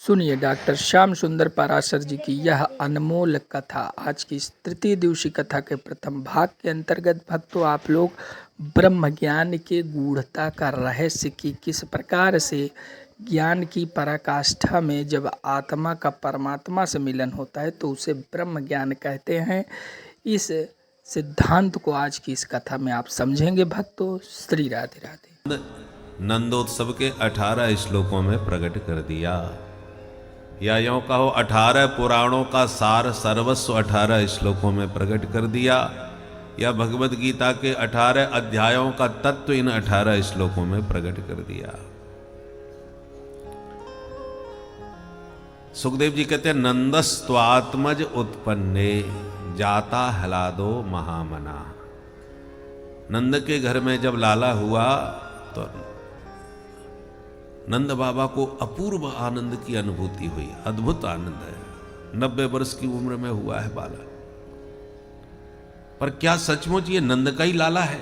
सुनिए डॉक्टर श्याम सुंदर पाराशर जी की यह अनमोल कथा। आज की इस तृतीय दिवसीय कथा के प्रथम भाग के अंतर्गत भक्तों आप लोग ब्रह्म ज्ञान के गूढ़ता का रहस्य की किस प्रकार से ज्ञान की पराकाष्ठा में जब आत्मा का परमात्मा से मिलन होता है तो उसे ब्रह्म ज्ञान कहते हैं। इस सिद्धांत को आज की इस कथा में आप समझेंगे भक्तों। श्री राधे राधे। नंदोत्सव के 18 श्लोकों में प्रकट कर दिया, या यूं कहो 18 पुराणों का सार सर्वस्व 18 श्लोकों में प्रकट कर दिया, या भगवत गीता के 18 अध्यायों का तत्व इन 18 श्लोकों में प्रकट कर दिया। सुखदेव जी कहते हैं नंदस्त्वात्मज उत्पन्ने जाता हलादो महामना। नंद के घर में जब लाला हुआ तो नंद बाबा को अपूर्व आनंद की अनुभूति हुई। अद्भुत आनंद है। 90 वर्ष की उम्र में हुआ है बालक। पर क्या सचमुच ये नंद का ही लाला है?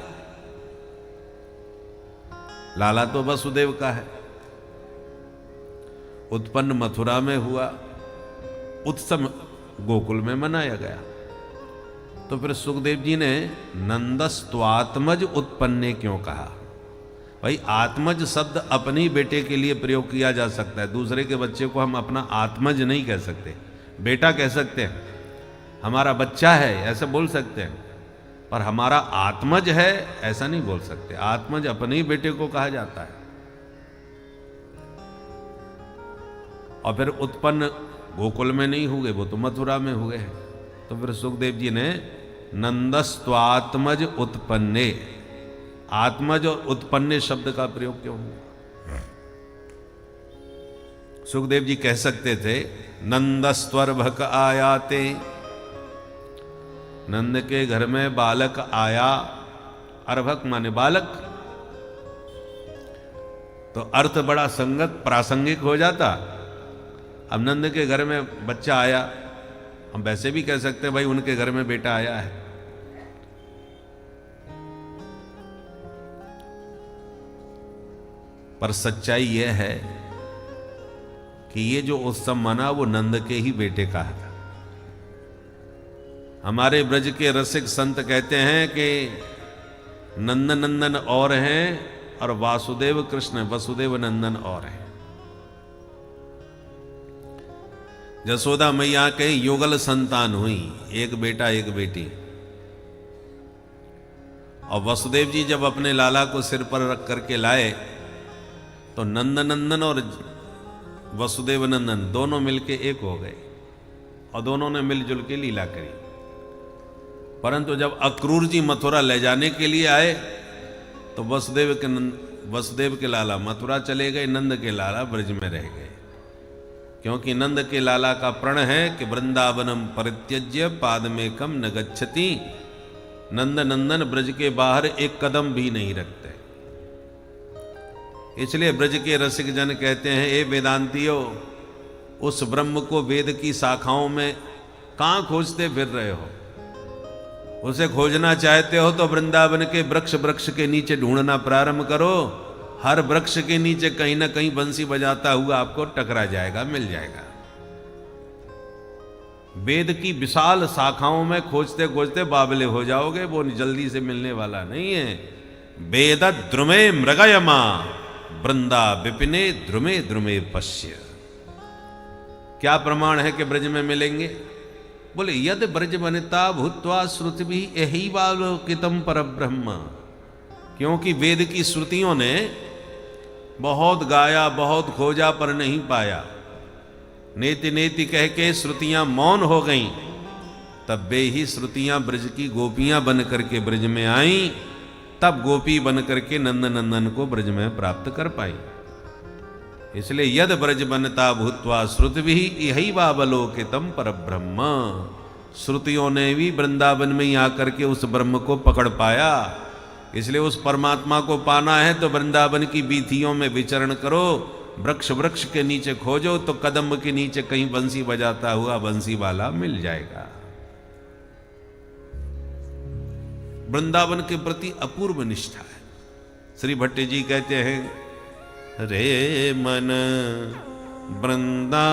लाला तो वसुदेव का है। उत्पन्न मथुरा में हुआ, उत्सव गोकुल में मनाया गया। तो फिर सुखदेव जी ने नंदस्त्वात्मज उत्पन्ने क्यों कहा? भाई आत्मज शब्द अपने ही बेटे के लिए प्रयोग किया जा सकता है। दूसरे के बच्चे को हम अपना आत्मज नहीं कह सकते। बेटा कह सकते हैं, हमारा बच्चा है ऐसा बोल सकते हैं, पर हमारा आत्मज है ऐसा नहीं बोल सकते। आत्मज अपने ही बेटे को कहा जाता है। और फिर उत्पन्न गोकुल में नहीं हुए, वो तो मथुरा में हुए हैं। तो फिर सुखदेव जी ने नंदस्त्वात्मज उत्पन्ने, आत्मज और उत्पन्ने शब्द का प्रयोग क्यों हुआ? सुखदेव जी कह सकते थे नंदस्त्वर्भक आयाते, नंद के घर में बालक आया। अर्भक माने बालक, तो अर्थ बड़ा संगत प्रासंगिक हो जाता। अब नंद के घर में बच्चा आया, हम वैसे भी कह सकते हैं भाई उनके घर में बेटा आया है। पर सच्चाई यह है कि ये जो उत्सव मना वो नंद के ही बेटे का था। हमारे ब्रज के रसिक संत कहते हैं कि नंद नंदन और हैं और वासुदेव कृष्ण वसुदेव नंदन और हैं। जसोदा मैया के युगल संतान हुई, एक बेटा एक बेटी। और वसुदेव जी जब अपने लाला को सिर पर रख करके लाए तो नंद नंदन और वसुदेव नंदन दोनों मिलके एक हो गए और दोनों ने मिलजुल के लीला करी। परंतु जब अक्रूर जी मथुरा ले जाने के लिए आए तो वसुदेव के लाला मथुरा चले गए, नंद के लाला ब्रज में रह गए। क्योंकि नंद के लाला का प्रण है कि वृंदावनम परित्यज्य पादमेकम न गच्छति। नंद नंदन ब्रज के बाहर एक कदम भी नहीं रखते। इसलिए ब्रज के रसिक जन कहते हैं, ए वेदांतियों, उस ब्रह्म को वेद की शाखाओं में कहां खोजते फिर रहे हो? उसे खोजना चाहते हो तो वृंदावन के वृक्ष के नीचे ढूंढना प्रारंभ करो। हर वृक्ष के नीचे कहीं ना कहीं बंसी बजाता हुआ आपको टकरा जाएगा, मिल जाएगा। वेद की विशाल शाखाओं में खोजते खोजते बाबले हो जाओगे, वो जल्दी से मिलने वाला नहीं है। वेद द्रुमे मृगयमा वृंदा विपिने द्रुमे द्रुमे पश्य। क्या प्रमाण है कि ब्रज में मिलेंगे? बोले यद ब्रज वनिता भूत्वा श्रुति भी यही वालोकितम परब्रह्म। क्योंकि वेद की श्रुतियों ने बहुत गाया, बहुत खोजा, पर नहीं पाया। नेति नेति कह के श्रुतियां मौन हो गईं। तब वे ही श्रुतियां ब्रज की गोपियां बन करके ब्रज में आईं। तब गोपी बन करके नंद नंदन को ब्रज में प्राप्त कर पाई। इसलिए यद ब्रज बनता भूत्वा श्रुति भी यही वावलोकितम परब्रह्म। श्रुतियों ने भी वृंदावन में ही आकर के उस ब्रह्म को पकड़ पाया। इसलिए उस परमात्मा को पाना है तो वृंदावन की बीथियों में विचरण करो, वृक्ष के नीचे खोजो तो कदम के नीचे कहीं बंसी बजाता हुआ बंसी वाला मिल जाएगा। वृंदावन के प्रति अपूर्व निष्ठा है। श्री भट्ट जी कहते हैं, रे मन वृंदा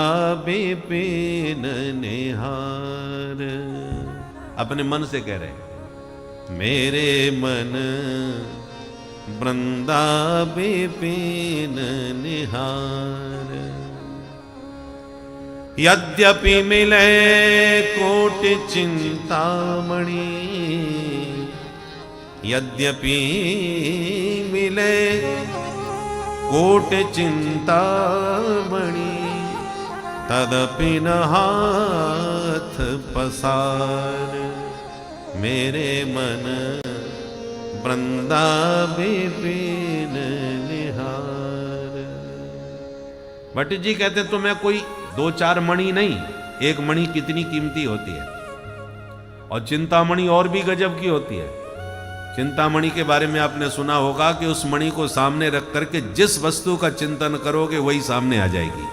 विपिन निहार। अपने मन से कह रहे, मेरे मन वृंदा विपिन निहार। यद्यपि मिले कोटि चिंतामणि, यद्यपि मिले कोटि चिंतामणि, तदपि न हाथ पसार। मेरे मन वृंदा विपिन निहार। भट्ट जी कहते तुम्हें कोई 2-4 मणि नहीं, एक मणि कितनी कीमती होती है। और चिंतामणि और भी गजब की होती है। चिंतामणि के बारे में आपने सुना होगा कि उस मणि को सामने रख करके जिस वस्तु का चिंतन करोगे वही सामने आ जाएगी।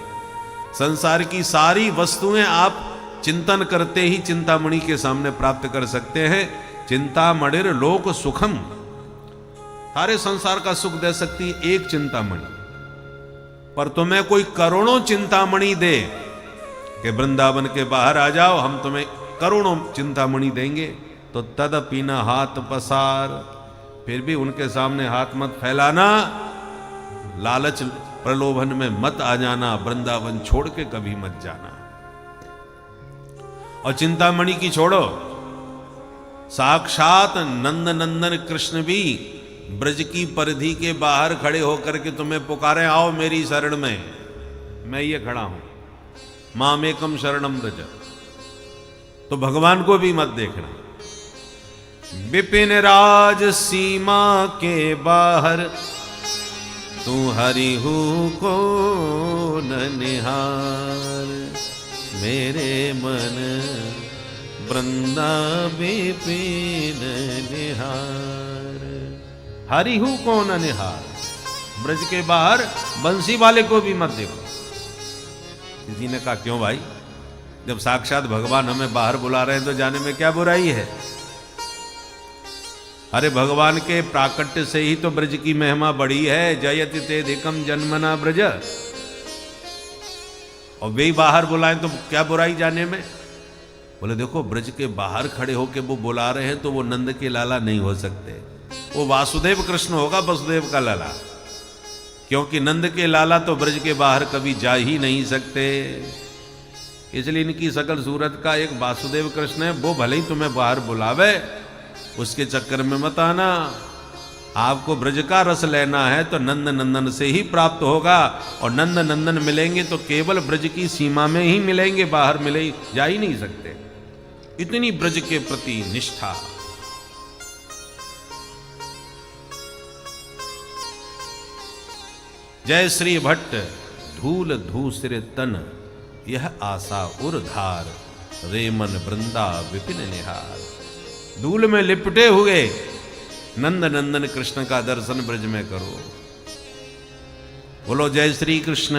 संसार की सारी वस्तुएं आप चिंतन करते ही चिंतामणि के सामने प्राप्त कर सकते हैं। चिंतामणिर लोक सुखम, सारे संसार का सुख दे सकती है एक चिंतामणि। पर तुम्हें कोई करोड़ों चिंतामणि दे कि वृंदावन के बाहर आ जाओ, हम तुम्हें करोड़ों चिंतामणि देंगे, तो तदपि न हाथ पसार, फिर भी उनके सामने हाथ मत फैलाना, लालच प्रलोभन में मत आ जाना, वृंदावन छोड़ के कभी मत जाना। और चिंतामणि की छोड़ो, साक्षात नंद नंदन कृष्ण भी ब्रज की परिधि के बाहर खड़े होकर के तुम्हें पुकारे, आओ मेरी शरण में, मैं ये खड़ा हूं, मामेकम शरणम ब्रज। तो भगवान को भी मत देखना। विपिन राज सीमा के बाहर, तू हरिहु को न निहार। मेरे मन वृंदा विपिन निहार। हरिहु को न निहार, ब्रज के बाहर बंसी वाले को भी मत देखो। किसी ने कहा क्यों भाई, जब साक्षात भगवान हमें बाहर बुला रहे हैं तो जाने में क्या बुराई है। अरे भगवान के प्राकट्य से ही तो ब्रज की महिमा बड़ी है। जयति तेधिकम जन्मना ब्रज। और वे बाहर बुलाएं तो क्या बुराई जाने में। बोले देखो, ब्रज के बाहर खड़े होके वो बुला रहे हैं तो वो नंद के लाला नहीं हो सकते, वो वासुदेव कृष्ण होगा, वसुदेव का लाला। क्योंकि नंद के लाला तो ब्रज के बाहर कभी जा ही नहीं सकते, इसलिए इनकी सकल सूरत का एक वासुदेव कृष्ण है। वो भले ही तुम्हें बाहर बुलावे, उसके चक्कर में मत आना। आपको ब्रज का रस लेना है तो नंद नंदन से ही प्राप्त होगा। और नंद नंदन मिलेंगे तो केवल ब्रज की सीमा में ही मिलेंगे, बाहर मिले जा ही नहीं सकते। इतनी ब्रज के प्रति निष्ठा। जय श्री भट्ट धूल धूसरे तन, यह आशा उर्धार। रे मन वृंदा विपिन निहार। धूल में लिपटे हुए नंद नंदन कृष्ण का दर्शन ब्रज में करो। बोलो जय श्री कृष्ण।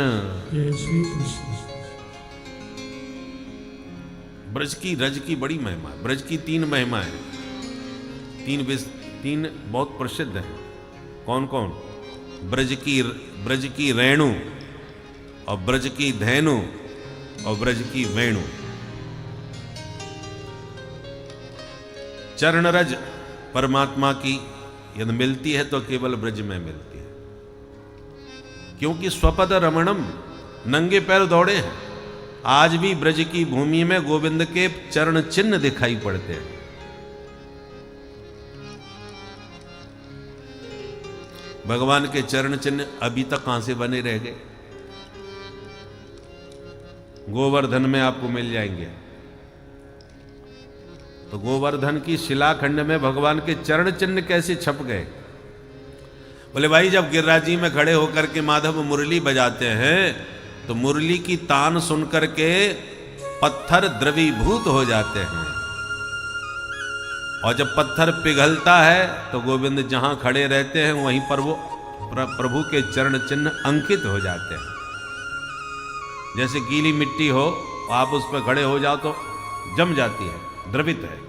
जय श्री कृष्ण। ब्रज की रज की बड़ी महिमा, ब्रज की 3 महिमाएं, 3 बहुत प्रसिद्ध हैं। कौन कौन? ब्रज की रेणु, और ब्रज की धैनु, और ब्रज की वेणु। चरण रज परमात्मा की यदि मिलती है तो केवल ब्रज में मिलती है, क्योंकि स्वपद रमणम, नंगे पैर दौड़े हैं। आज भी ब्रज की भूमि में गोविंद के चरण चिन्ह दिखाई पड़ते हैं। भगवान के चरण चिन्ह अभी तक कहां से बने रह गए? गोवर्धन में आपको मिल जाएंगे। तो गोवर्धन की शिलाखंड में भगवान के चरण चिन्ह कैसे छप गए? बोले भाई, जब गिरिराज जी में खड़े होकर के माधव मुरली बजाते हैं तो मुरली की तान सुनकर के पत्थर द्रवीभूत हो जाते हैं, और जब पत्थर पिघलता है तो गोविंद जहां खड़े रहते हैं वहीं पर वो प्रभु के चरण चिन्ह अंकित हो जाते हैं। जैसे गीली मिट्टी हो, आप उस पर खड़े हो जाओ तो जम जाती है, द्रवित है।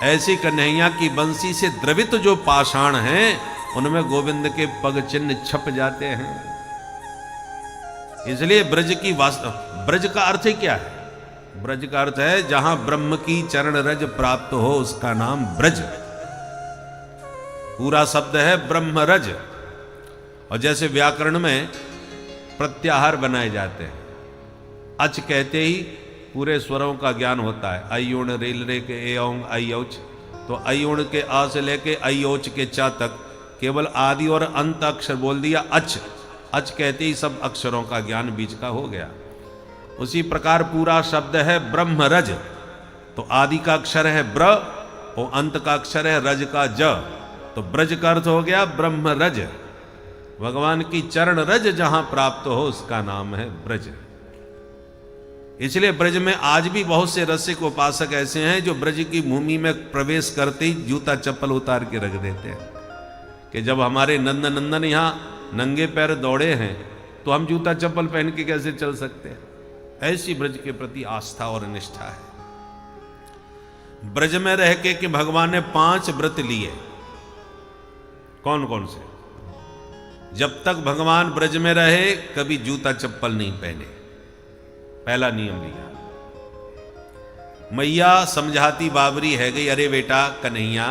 ऐसी कन्हैया की बंसी से द्रवित जो पाषाण हैं उनमें गोविंद के पग चिन्ह छप जाते हैं। इसलिए ब्रज की ब्रज का अर्थ ही क्या है? ब्रज का अर्थ है जहां ब्रह्म की चरण रज प्राप्त हो उसका नाम ब्रज। पूरा शब्द है ब्रह्म रज। और जैसे व्याकरण में प्रत्याहार बनाए जाते हैं, अच कहते ही पूरे स्वरों का ज्ञान होता है। अयुण रेल रे के ए औंग आई औच, तो अयुण के आ से लेके आई औच के चा तक केवल आदि और अंत अक्षर बोल दिया अच। अच कहते ही सब अक्षरों का ज्ञान बीच का हो गया। उसी प्रकार पूरा शब्द है ब्रह्म रज। तो आदि का अक्षर है ब्र और अंत का अक्षर है रज का ज, तो ब्रज का अर्थ हो गया ब्रह्म रज। भगवान की चरण रज जहां प्राप्त हो उसका नाम है ब्रज। इसलिए ब्रज में आज भी बहुत से रसिक उपासक ऐसे हैं जो ब्रज की भूमि में प्रवेश करते ही जूता चप्पल उतार के रख देते हैं कि जब हमारे नंद नंदन यहाँ नंगे पैर दौड़े हैं तो हम जूता चप्पल पहन के कैसे चल सकते हैं। ऐसी ब्रज के प्रति आस्था और निष्ठा है। ब्रज में रह के कि भगवान ने 5 व्रत लिए। कौन कौन से? जब तक भगवान ब्रज में रहे कभी जूता चप्पल नहीं पहने, पहला नियम लिया। मैया समझाती बाबरी है गई, अरे बेटा कन्हैया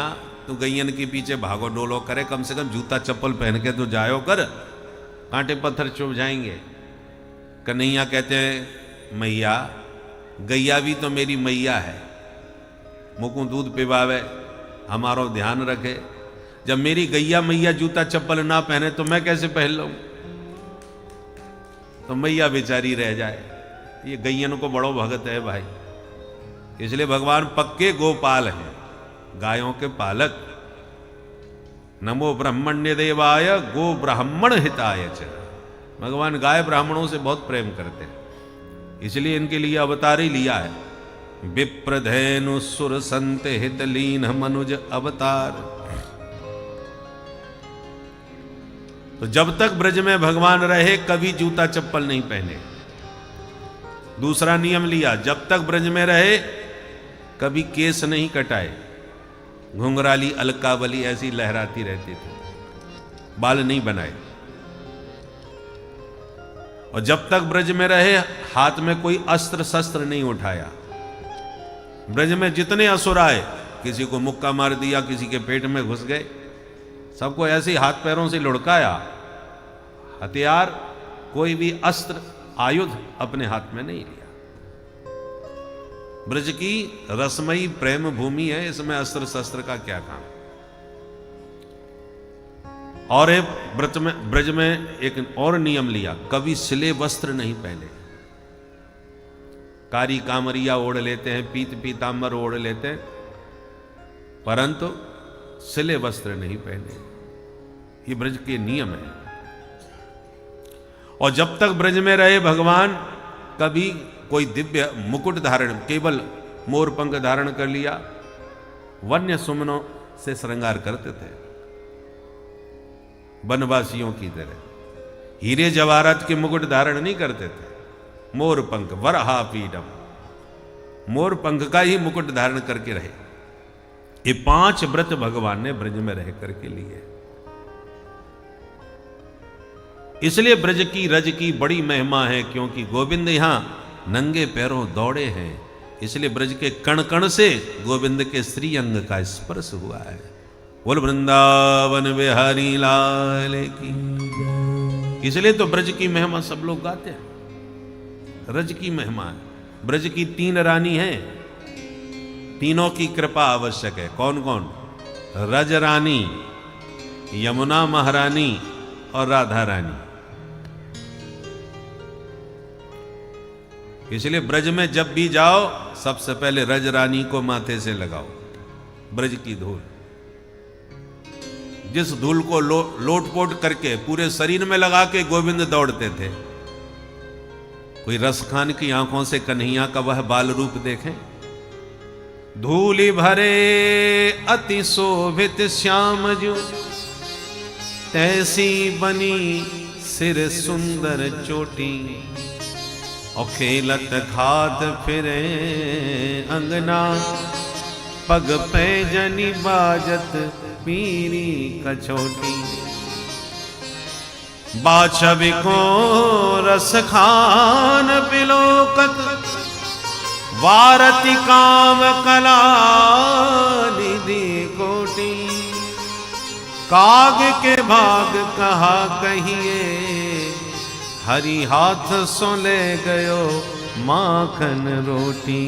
तू गैयन के पीछे भागो डोलो करे, कम से कम जूता चप्पल पहन के तो जायो कर, कांटे पत्थर चुभ जाएंगे। कन्हैया कहते हैं मैया गैया भी तो मेरी मैया है, मुकु दूध पिवावे, हमारो ध्यान रखे। जब मेरी गैया मैया जूता चप्पल ना पहने तो मैं कैसे पहन लूं? तो मैया बेचारी रह जाए। ये गैयन को बड़ो भगत है भाई। इसलिए भगवान पक्के गोपाल हैं, गायों के पालक। नमो ब्रह्मण्य देवाय गो ब्राह्मण हिताय च। भगवान गाय ब्राह्मणों से बहुत प्रेम करते हैं, इसलिए इनके लिए अवतार ही लिया है। विप्रधेनु सुर संत हित लीन मनुज अवतार। तो जब तक ब्रज में भगवान रहे कभी जूता चप्पल नहीं पहने। दूसरा नियम लिया, जब तक ब्रज में रहे कभी केस नहीं कटाए। घुंघराली अलकावली ऐसी लहराती रहती थी, बाल नहीं बनाए। और जब तक ब्रज में रहे हाथ में कोई अस्त्र शस्त्र नहीं उठाया। ब्रज में जितने असुर आए, किसी को मुक्का मार दिया, किसी के पेट में घुस गए, सबको ऐसे ही हाथ पैरों से लुढ़काया। हथियार कोई भी अस्त्र आयुध अपने हाथ में नहीं लिया। ब्रज की रसमयी प्रेम भूमि है, इसमें अस्त्र शस्त्र का क्या काम। और ब्रज में एक और नियम लिया, कभी सिले वस्त्र नहीं पहने। कारी कामरिया ओढ़ लेते हैं, पीत पीतांबर ओढ़ लेते हैं, परंतु सिले वस्त्र नहीं पहने। ये ब्रज के नियम है। और जब तक ब्रज में रहे भगवान कभी कोई दिव्य मुकुट धारण, केवल मोर पंख धारण कर लिया, वन्य सुमनों से श्रृंगार करते थे वनवासियों की तरह। हीरे जवाहरात के मुकुट धारण नहीं करते थे। मोर पंख वरहा पीडम, मोर पंख का ही मुकुट धारण करके रहे। ये 5 व्रत भगवान ने ब्रज में रह करके लिए। इसलिए ब्रज की रज की बड़ी महिमा है, क्योंकि गोविंद यहां नंगे पैरों दौड़े हैं। इसलिए ब्रज के कण कण से गोविंद के श्री अंग का स्पर्श हुआ है। बोल वृंदावन बिहारी लाल की। इसलिए तो ब्रज की महिमा सब लोग गाते हैं। रज की महिमा है। ब्रज की 3 रानी हैं, तीनों की कृपा आवश्यक है। कौन कौन? रज रानी, यमुना महारानी और राधा रानी। इसलिए ब्रज में जब भी जाओ सबसे पहले रज रानी को माथे से लगाओ, ब्रज की धूल। जिस धूल को लोटपोट करके पूरे शरीर में लगा के गोविंद दौड़ते थे। कोई रसखान की आंखों से कन्हैया का वह बाल रूप देखें। धूलि भरे अति शोभित श्याम जो, तैसी बनी सिर सुंदर चोटी। और खेलत खात फिरे अंगना, पग पे जनी बाजत पीरी कछोटी। बाछवि को रस खान पिलोकत, वारति काम कला निधि कोटि, काग के भाग कहा कहिए, हरि हाथ सो ले गयो माखन रोटी,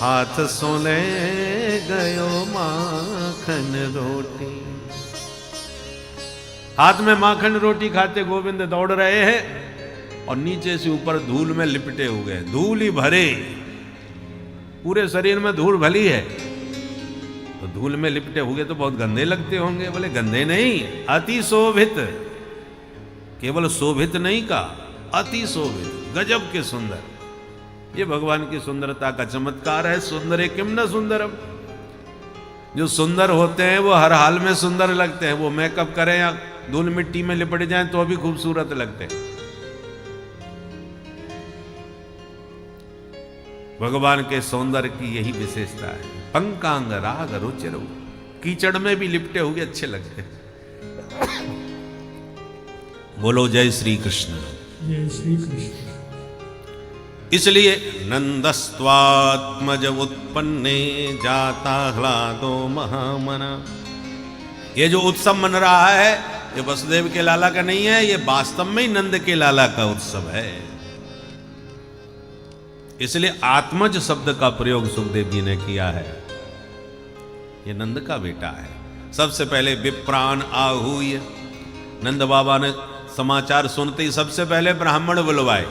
हाथ सो ले गयो माखन रोटी। हाथ में माखन रोटी खाते गोविंद दौड़ रहे हैं और नीचे से ऊपर धूल में लिपटे हुए, धूल ही भरे, पूरे शरीर में धूल भली है, तो धूल में लिपटे हुए तो बहुत गंदे लगते होंगे। बोले गंदे नहीं, अति शोभित, केवल शोभित नहीं का, अति शोभित, गजब के सुंदर। ये भगवान की सुंदरता का चमत्कार है। सुंदर किम न सुंदरम, जो सुंदर होते हैं वो हर हाल में सुंदर लगते हैं। वो मेकअप करें या धूल मिट्टी में लिपट जाएं तो भी खूबसूरत लगते हैं। भगवान के सौंदर्य की यही विशेषता है। पंकांग राग रुचिर, कीचड़ में भी लिपटे हुए अच्छे लगते हैं। बोलो जय श्री कृष्ण। जय श्री कृष्ण। इसलिए नंदस्त्वात्मज उत्पन्ने जाता ह्लादो महामना, ये जो उत्सव मन रहा है ये वसुदेव के लाला का नहीं है, ये वास्तव में ही नंद के लाला का उत्सव है। इसलिए आत्मज शब्द का प्रयोग सुखदेव जी ने किया है। ये नंद का बेटा है। सबसे पहले विप्राण आहूय, नंद बाबा ने समाचार सुनते ही सबसे पहले ब्राह्मण बुलवाए।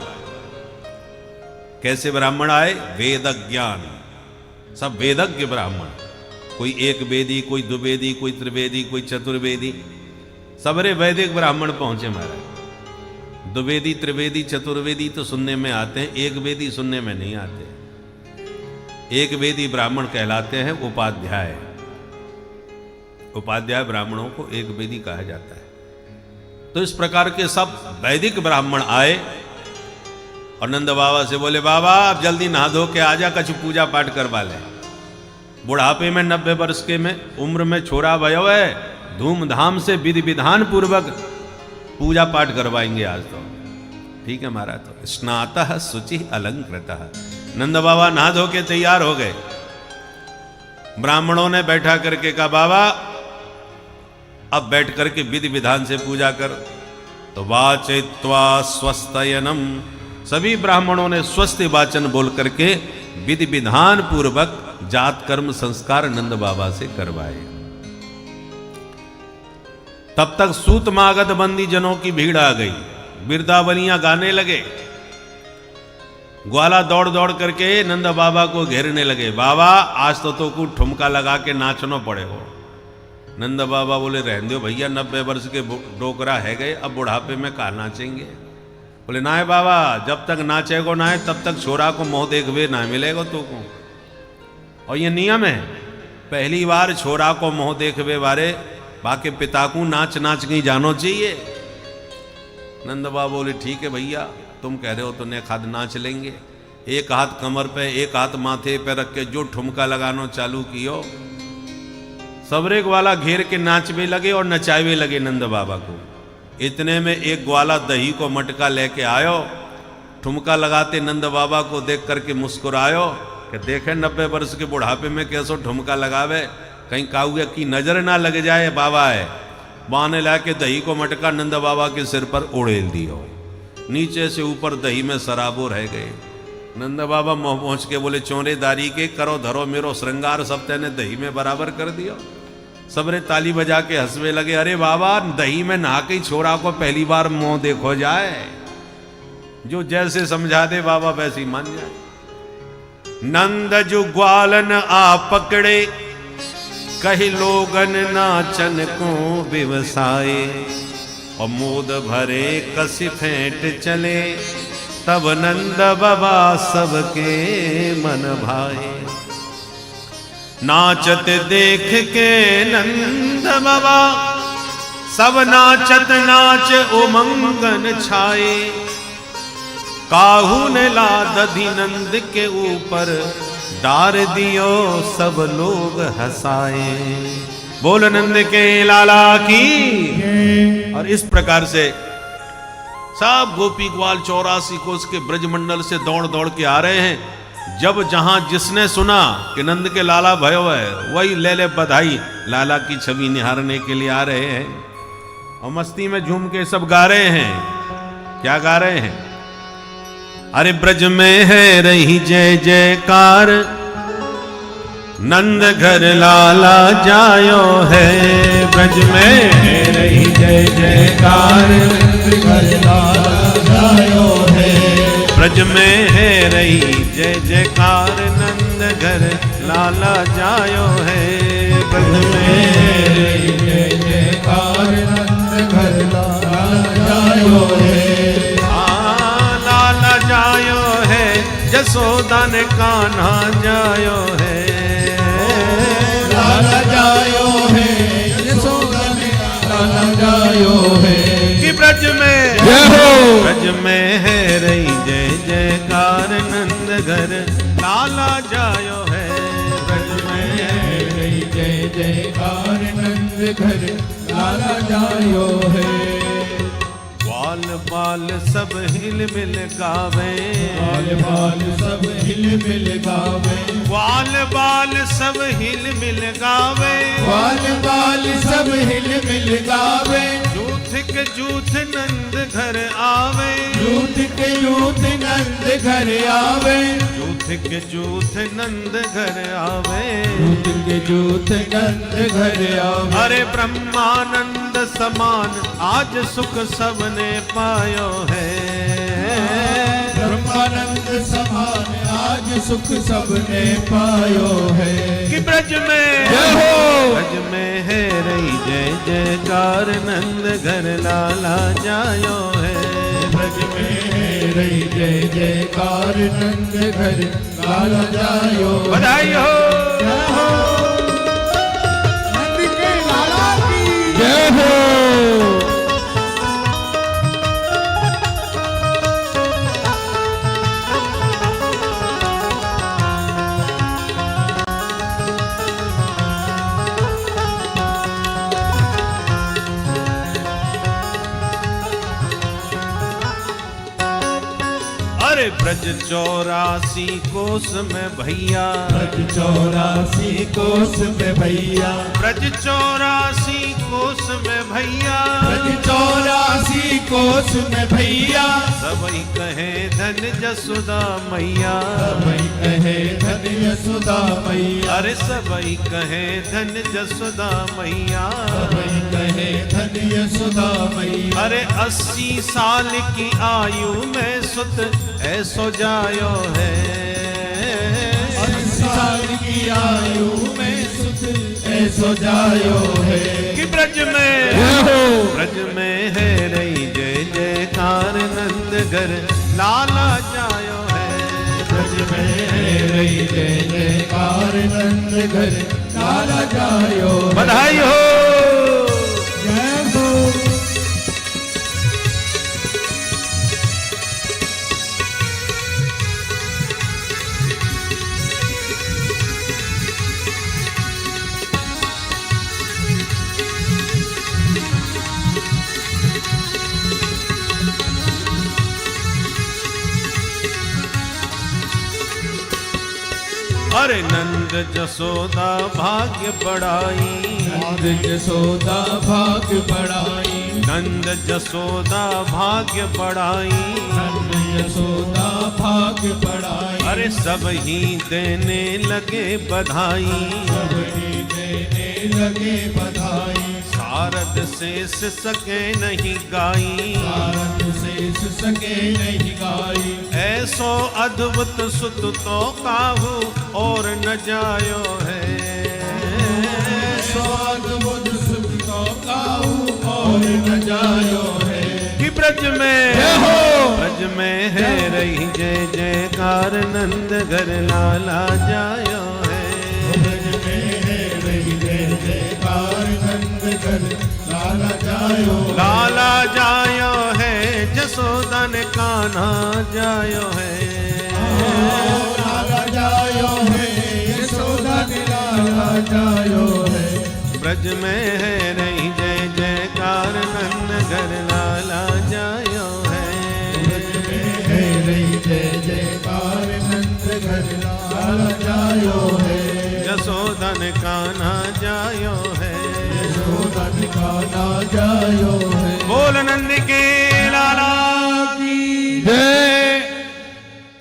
कैसे ब्राह्मण आए? वेद ज्ञान, सब वेदज्ञ ब्राह्मण, कोई एक वेदी, कोई द्विवेदी, कोई त्रिवेदी, कोई चतुर्वेदी, सबरे वैदिक ब्राह्मण पहुंचे महाराज। द्विवेदी, त्रिवेदी, चतुर्वेदी तो सुनने में आते हैं, एक वेदी सुनने में नहीं आते। एक वेदी ब्राह्मण कहलाते हैं उपाध्याय। उपाध्याय ब्राह्मणों को एक वेदी कहा जाता है। तो इस प्रकार के सब वैदिक ब्राह्मण आए और नंद बाबा से बोले, बाबा आप जल्दी नहा धो के आजा, कुछ पूजा पाठ करवा ले। बुढ़ापे में 90 वर्ष के में उम्र में छोरा भयो है, धूमधाम से विधि विधान पूर्वक पूजा पाठ करवाएंगे आज तो। ठीक है महाराज। तो स्नातः शुचि अलंकृतः, नंद बाबा नहा धो के तैयार हो गए। ब्राह्मणों ने बैठा करके कहा, बाबा अब बैठ करके विधि विधान से पूजा कर। तो वाचयित्वा स्वस्तयनम, सभी ब्राह्मणों ने स्वस्ति वाचन बोल करके विधि विधान पूर्वक जात कर्म संस्कार नंद बाबा से करवाए। तब तक सूतमागध बंदी जनों की भीड़ आ गई, बिरदावलियां गाने लगे। ग्वाला दौड़ दौड़ करके नंद बाबा को घेरने लगे। बाबा आज तो को ठुमका लगा के नाचनो पड़े हो। नंद बाबा बोले, रहने दो भैया, 90 वर्ष के डोकरा है गए, अब बुढ़ापे में कहा नाचेंगे। बोले ना है बाबा, जब तक नाचेगो ना है तब तक छोरा को मोह देखवे ना मिलेगा तो को। और ये नियम है, पहली बार छोरा को मोह देखवे बारे बाकी पिता को नाच नाच कहीं जानो चाहिए। नंद बाबा बोले, ठीक है भैया, तुम कह रहे हो तो एक हाथ नाच लेंगे। एक हाथ कमर पे, एक हाथ माथे पे रख के जो ठुमका लगानो चालू कियो, सबरे ग्वाला घेर के नाचवे लगे और नचावे लगे नंद बाबा को। इतने में एक ग्वाला दही को मटका लेके आयो, ठुमका लगाते नंद बाबा को देख करके मुस्कुरायो कि देखे 90 वर्ष के बुढ़ापे में कैसो ठुमका लगावे, कहीं काउया की नजर ना लग जाए बाबा है। बाने लाके दही को मटका नंद बाबा के सिर पर उड़ेल दियो, नीचे से ऊपर दही में शराबो रह गए। नंद बाबा मुंह पहुंच के बोले, चोरेदारी के करो धरो मेरो श्रृंगार सब तेने दही में बराबर कर दियो। सबरे ताली बजा के हंसवे लगे। अरे बाबा, दही में नहा के छोरा को पहली बार मुंह देखो जाए, जो जैसे समझा दे बाबा वैसे ही मान जाए। नंद जो ग्वालन आ पकड़े, कही लोगन नाचन को व्यवसाय, और मोद भरे कसी फेंट चले, तब नंद बाबा सबके मन भाए। नाचत देख के नंद बाबा, सब नाचत नाच उमंगन छाए, काहू ने ला दधी नंद के ऊपर, डार दियो सब लोग हंसाए। बोल नंद के लाला की। और इस प्रकार से सब गोपी ग्वाल 84 कोस के ब्रजमंडल से दौड़ दौड़ के आ रहे हैं। जब जहां जिसने सुना कि नंद के लाला भयो है, वही ले ले बधाई, लाला की छवि निहारने के लिए आ रहे हैं और मस्ती में झूम के सब गा रहे हैं। क्या गा रहे हैं? अरे ब्रज में है रही जय जयकार, नंद घर लाला जायो है। ब्रज में है रही जय जयकार, नंद घर लाला जायो है। ब्रज में है रही जय जयकार, नंद घर लाला जायो है। ब्रज में है रही जय जयकार, नंद घर लाला जायो है। लाला जायो है, जसोदा ने कान्हा जायो है। लाला जायो है, यशोदा ने लाला जायो है। कि ब्रज में ब्रज में है रही जय जयकार, नंद घर लाला जायो है। ब्रज में है रही जय जयकार, नंद घर लाला जायो है। ग्वाल बाल सब हिल मिल गावे, ग्वाल बाल सब हिल मिल गावे। ग्वाल बाल सब हिल मिल गावे, ग्वाल बाल सब हिल मिल गावे। जूथ के जूथ नंद घर आवे, जूथ के जूथ नंद घर आवे। जूथ के जूथ नंद घर आवे, जूथ के जूथ नंद घर आवे। अरे ब्रह्मानंद समान आज सुख सबने पायो है। ब्रह्मानंद समान आज सुख सबने पायो है। कि ब्रज में ब्रज में है रही जय जयकार, नंद घर लाला जायो है। ब्रज में है रही जय जयकार, नंद घर लाला जायो। बधाई हो, नंद के लाला की जय हो। अरे ब्रज 84 कोस में भैया, ब्रज 84 कोस में भैया। ब्रज 84 कोस में भैया, ब्रज 84 कोस में भैया। सबई कहे धन जसोदा मैया, सबई कहे धन जसोदा मैया। अरे सबई कहे धन जसोदा मैया, सबई कहे धन जसोदा मैया। अरे 80 साल की आयु में सुत ऐसो जायो है। 80 साल की आयु में सुत ऐसो जायो है। कि ब्रज में ब्रज में है रही जय जयकार, नंद घर लाला जायो है। ब्रज में है रही जय जयकार, नंद घर लाला जायो। बधाई हो, जय हो। अरे नंद जसोदा भाग्य बढ़ाई, नंद जसोदा भाग्य बढ़ाई। नंद जसोदा भाग्य बढ़ाई, नंद जसोदा भाग्य बढ़ाई। अरे सब ही देने लगे बधाई, सब ही देने लगे बधाई। शारद शेष सके नहीं गाई, शारद शेष सके नहीं गाई। ऐसो अद्भुत सुत तो काहू और न जायो है। ऐसो अद्भुत सुत तो काहू और न जायो है। कि ब्रज में ब्रज में है रही जय जयकार, नंद घर लाला जायो है। ब्रज में है रही जय जयकार, नंद घर लाला जायो। लाला जायो है, जसोदा ने कान्हा जायो है। लाला जायो है, यशोदा ने लाला जायो है। ब्रज में है रही जय जयकार, नंद घर लाला जायो है। ब्रज में है रही जय जयकार, नंद घर लाला जायो है। यशोदन कान्हा जायो है, यशोदन कान्हा जायो है। बोल नंद के लाला की जय।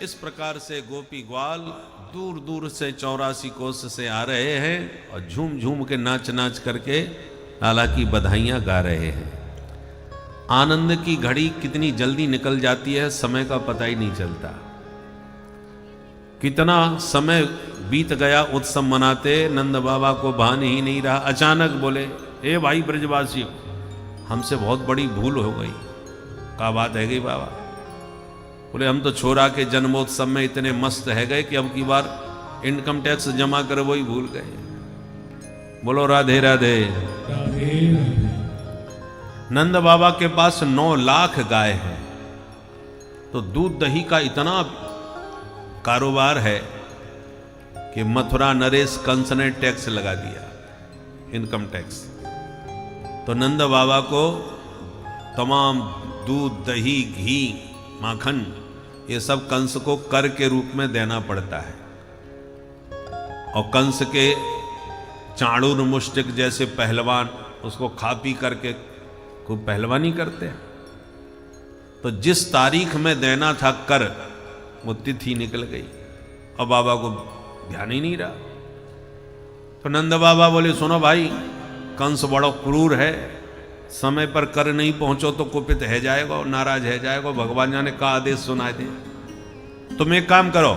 इस प्रकार से गोपी ग्वाल दूर दूर से 84 कोस से आ रहे हैं और झूम झूम के नाच नाच करके लाला की बधाइयां गा रहे हैं। आनंद की घड़ी कितनी जल्दी निकल जाती है, समय का पता ही नहीं चलता। कितना समय बीत गया उत्सव मनाते, नंद बाबा को भान ही नहीं रहा। अचानक बोले, ए भाई ब्रजवासियों, हमसे बहुत बड़ी भूल हो गई। क्या बात है गई बाबा? बोले, हम तो छोरा के जन्मोत्सव में इतने मस्त है गए कि अब की बार इनकम टैक्स जमा कर वही भूल गए। बोलो राधे राधे। राधे नंद बाबा के पास 9 लाख गाय है, तो दूध दही का इतना कारोबार है कि मथुरा नरेश कंस ने टैक्स लगा दिया, इनकम टैक्स। तो नंद बाबा को तमाम दूध दही घी माखन ये सब कंस को कर के रूप में देना पड़ता है। और कंस के चाणूर मुष्टिक जैसे पहलवान उसको खा पी करके खूब पहलवानी करते हैं। तो जिस तारीख में देना था कर, वो तिथि निकल गई और बाबा को ध्यान ही नहीं रहा। तो नंद बाबा बोले, सुनो भाई, कंस बड़ा क्रूर है, समय पर कर नहीं पहुंचो तो कुपित है जाएगा और नाराज है जाएगा। भगवान जाने का आदेश सुनाए दे। तुम एक काम करो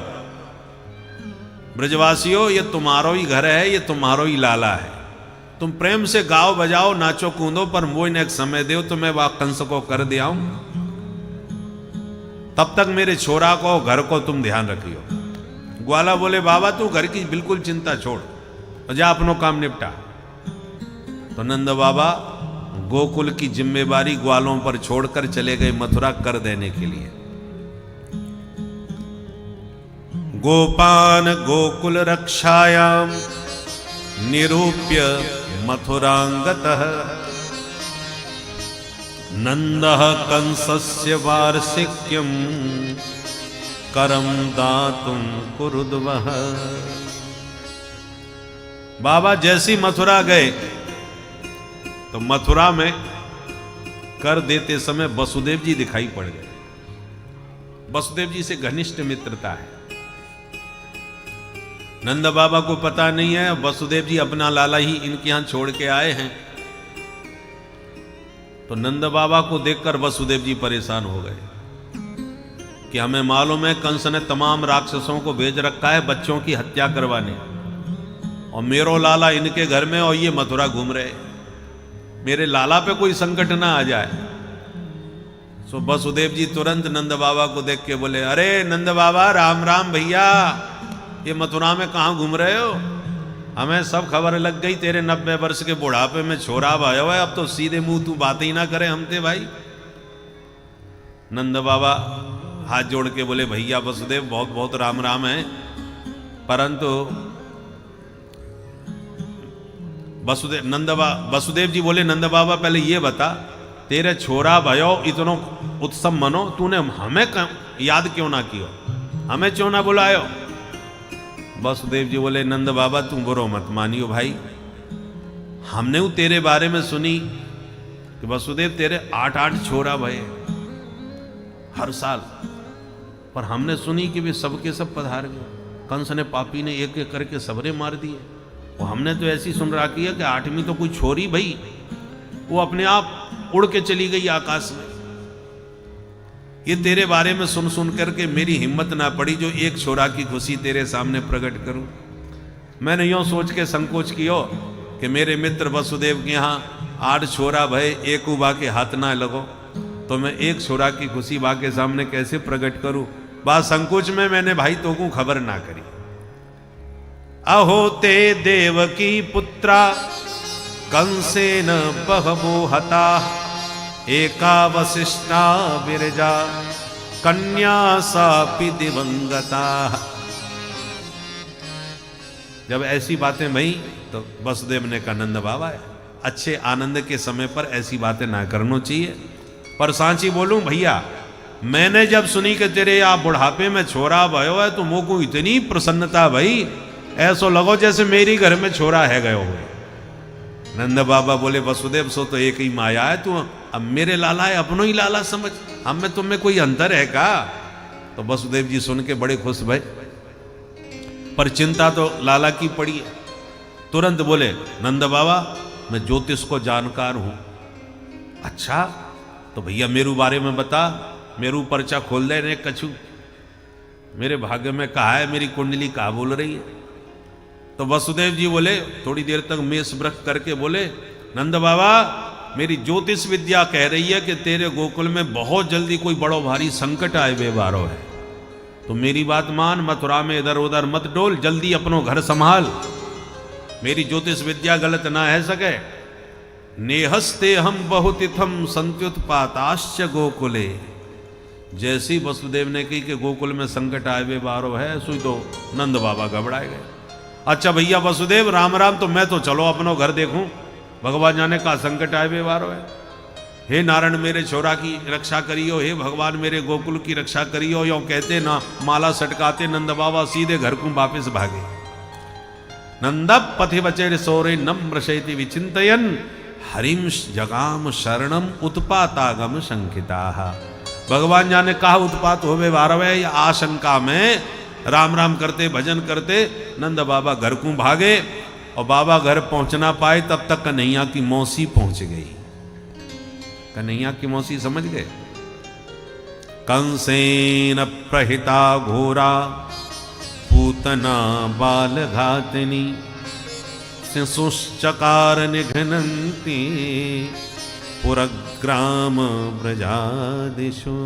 ब्रजवासियों, ये तुम्हारो ही घर है, ये तुम्हारो ही लाला है, तुम प्रेम से गाओ बजाओ नाचो कूदो, पर मोह ने एक समय दो तो मैं वह कंस को कर दे आऊं। तब तक मेरे छोरा को घर को तुम ध्यान रखियो। ग्वाला बोले, बाबा तू घर की बिल्कुल चिंता छोड़ और जा अपनो काम निपटा। तो नंद बाबा गोकुल की जिम्मेवारी ग्वालों पर छोड़कर चले गए मथुरा कर देने के लिए। गोपान गोकुल रक्षायाम निरूप्य मथुरांगतः, नंदः कंसस्य वार्षिक्यं करम दातुं कुरुद्वः। बाबा जैसी मथुरा गए तो मथुरा में कर देते समय वसुदेव जी दिखाई पड़ गए। वसुदेव जी से घनिष्ठ मित्रता है। नंद बाबा को पता नहीं है वसुदेव जी अपना लाला ही इनके यहां छोड़ के आए हैं। तो नंद बाबा को देखकर वसुदेव जी परेशान हो गए कि हमें मालूम है कंस ने तमाम राक्षसों को भेज रखा है बच्चों की हत्या करवाने, और मेरो लाला इनके घर में और ये मथुरा घूम रहे, मेरे लाला पे कोई संकट ना आ जाए। सो वसुदेव जी तुरंत नंद बाबा को देख के बोले, अरे नंद बाबा राम राम भैया, ये मथुरा में कहाँ घूम रहे हो? हमें सब खबर लग गई तेरे 90 वर्ष के बुढ़ापे में छोरा भाया हुआ है, अब तो सीधे मुंह तू बात ही ना करे हमसे भाई। नंद बाबा हाथ जोड़ के बोले, भैया वसुदेव बहुत बहुत राम राम है, परंतु वसुदेव जी बोले, नंद बाबा पहले ये बता, तेरे छोरा भयो इतनो उत्सव मनो, तूने हमें याद क्यों ना कियो, हमें क्यों ना बुलायो? वसुदेव जी बोले, नंद बाबा तुम बुरो मत मानियो भाई, हमने वो तेरे बारे में सुनी कि वसुदेव तेरे 8-8 छोरा भये हर साल, पर हमने सुनी कि वे सबके सब पधार गए, कंस ने पापी ने एक एक करके सबरे मार दिए, और हमने तो ऐसी सुन रखी है कि 8वीं तो कोई छोरी भई वो अपने आप उड़ के चली गई आकाश में। ये तेरे बारे में सुन सुन करके मेरी हिम्मत ना पड़ी जो एक छोरा की खुशी तेरे सामने प्रकट करूं। मैंने यूं सोच के संकोच कियो कि मेरे मित्र वसुदेव के यहाँ 8 छोरा भय एक बा के हाथ ना लगो, तो मैं एक छोरा की खुशी बा के सामने कैसे प्रकट करूं? बात संकोच में मैंने भाई तो को खबर ना करी। अहो ते देवकी पुत्रा कंसेन बहवो हता, एका वसिष्ठा विरजा कन्या सापि दिवंगता। जब ऐसी बातें भई तो वसुदेव ने कहा नंद बाबा अच्छे आनंद के समय पर ऐसी बातें ना करना चाहिए। पर सांची बोलूं भैया, मैंने जब सुनी कि तेरे आप बुढ़ापे में छोरा भयो है तो मोको इतनी प्रसन्नता भई, ऐसो लगो जैसे मेरी घर में छोरा है गयो हुए। नंद बाबा बोले वसुदेव सो तो एक ही माया है, तू अब मेरे लाला है अपनो ही लाला समझ, हम में तुम में कोई अंतर है का? तो वसुदेव जी सुन के बड़े खुश भय, पर चिंता तो लाला की पड़ी है। तुरंत बोले नंद बाबा मैं ज्योतिष को जानकार हूं। अच्छा तो भैया मेरू बारे में बता, मेरू पर्चा खोल दे ने कछु, मेरे भाग्य में कहा है, मेरी कुंडली कहा बोल रही है। तो वसुदेव जी बोले थोड़ी देर तक मेष ब्रख करके बोले नंद बाबा मेरी ज्योतिष विद्या कह रही है कि तेरे गोकुल में बहुत जल्दी कोई बड़ो भारी संकट आए बेबारो है, तो मेरी बात मान, मथुरा में इधर उधर मत डोल, जल्दी अपनो घर संभाल, मेरी ज्योतिष विद्या गलत ना है सके। नेहस्ते हम बहुतिथम संत्युत्पाताश्च गोकुले। जैसी वसुदेव ने कही कि गोकुल में संकट आए बेबारो है, सुई तो नंद बाबा घबराए गए। अच्छा भैया वसुदेव राम राम, तो मैं तो चलो अपनो घर देखूं, भगवान जाने का संकट आए बेवारो है। हे नारायण मेरे छोरा की रक्षा करियो, हे भगवान मेरे गोकुल की रक्षा करियो। यो कहते ना माला सटकाते नंद बाबा सीधे घर को वापिस भागे। नंद पथि बचेर सोरे नम्र शैति विचिंतयन हरिम जगाम शरणम उत्पातागम शंकिता। भगवान जाने कहा उत्पात होवे बारवे, या आशंका में राम राम करते भजन करते नंद बाबा घर को भागे। और बाबा घर पहुंचना पाए तब तक कन्हैया की मौसी पहुंच गई। कन्हैया की मौसी समझ गए। कंसेन प्रहिता घोरा पूतना बाल घातनी शिशुश्चकार निघ्नन्ति पुरग्राम ब्रजादिशु।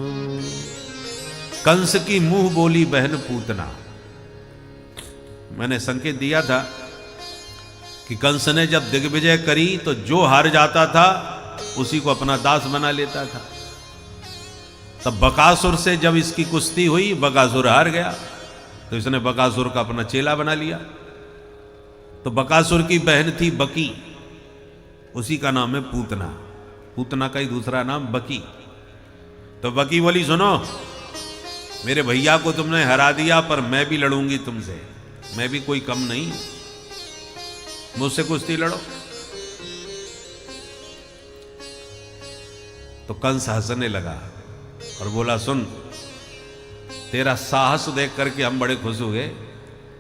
कंस की मुंह बोली बहन पूतना। मैंने संकेत दिया था कि कंस ने जब दिग्विजय करी तो जो हार जाता था उसी को अपना दास बना लेता था। तब बकासुर से जब इसकी कुश्ती हुई, बकासुर हार गया तो इसने बकासुर का अपना चेला बना लिया। तो बकासुर की बहन थी बकी, उसी का नाम है पूतना। पूतना का ही दूसरा नाम बकी। तो बकी बोली सुनो, मेरे भैया को तुमने हरा दिया पर मैं भी लड़ूंगी तुमसे, मैं भी कोई कम नहीं, मुझसे कुश्ती लड़ो। तो कंस हंसने लगा और बोला सुन, तेरा साहस देख करके हम बड़े खुश हो गए।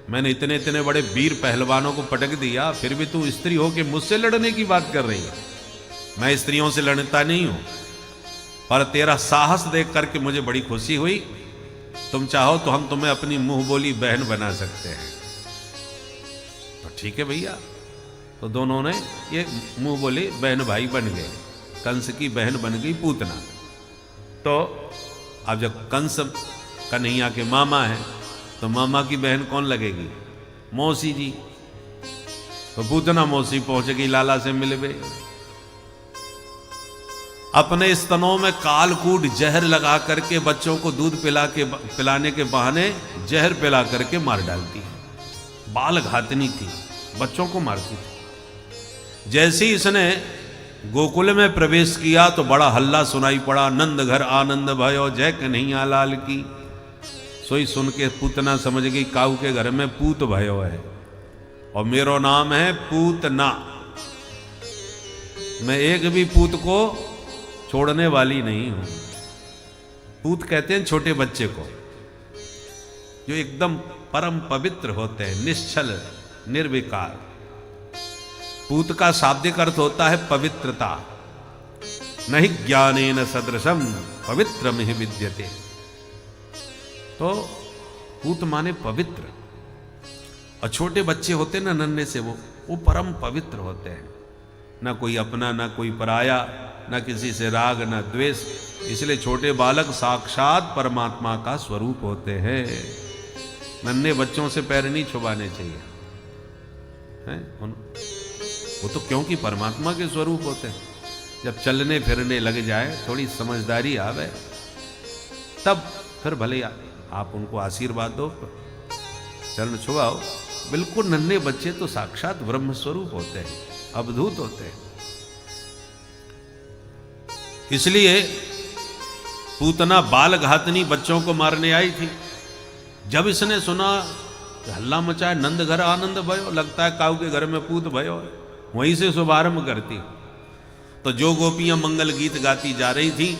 मैंने इतने इतने बड़े वीर पहलवानों को पटक दिया, फिर भी तू स्त्री हो के मुझसे लड़ने की बात कर रही है। मैं स्त्रियों से लड़ता नहीं हूं, पर तेरा साहस देख करके मुझे बड़ी खुशी हुई। तुम चाहो तो हम तुम्हें अपनी मुंह बोली बहन बना सकते हैं। तो ठीक है भैया। तो दोनों ने ये मुंह बोली बहन भाई बन गए। कंस की बहन बन गई पूतना। तो अब जब कंस कन्हैया के मामा हैं तो मामा की बहन कौन लगेगी? मौसी जी। तो पूतना मौसी पहुंच गई लाला से मिलवे। अपने स्तनों में कालकूट जहर लगा करके बच्चों को दूध पिलाने के बहाने जहर पिला करके मार डालती है। बाल घातनी थी, बच्चों को मारती थी। जैसे ही इसने गोकुल में प्रवेश किया तो बड़ा हल्ला सुनाई पड़ा, नंद घर आनंद भयो जय कन्हैया लाल की। सोई सुन के पूतना समझ गई काऊ के घर में पूत भयो है और मेरो नाम है पूतना। मैं एक भी पूत को छोड़ने वाली नहीं हूं। पूत कहते हैं छोटे बच्चे को, जो एकदम परम पवित्र होते हैं, निश्चल निर्विकार। पूत का शाब्दिक अर्थ होता है पवित्रता। नहीं ज्ञानेन सदृशम पवित्रम हि विद्यते। तो पूत माने पवित्र। और छोटे बच्चे होते ना नन्हे से, वो परम पवित्र होते हैं। ना कोई अपना, ना कोई पराया, ना किसी से राग, ना द्वेष। इसलिए छोटे बालक साक्षात परमात्मा का स्वरूप होते हैं। नन्हे बच्चों से पैर नहीं छुपाने चाहिए, हैं? वो तो क्योंकि परमात्मा के स्वरूप होते हैं। जब चलने फिरने लग जाए, थोड़ी समझदारी आवे, तब फिर भले आप उनको आशीर्वाद दो, चरण छुआओ, बिल्कुल नन्हे बच्चे तो साक्षात ब्रह्म स्वरूप होते हैं, अवधूत होते हैं। इसलिए पूतना बाल घातनी बच्चों को मारने आई थी। जब इसने सुना कि हल्ला मचाए, नंद घर आनंद भयो, लगता है काऊ के घर में पूत भयो है, वहीं से शुभारंभ करती। तो जो गोपियां मंगल गीत गाती जा रही थी,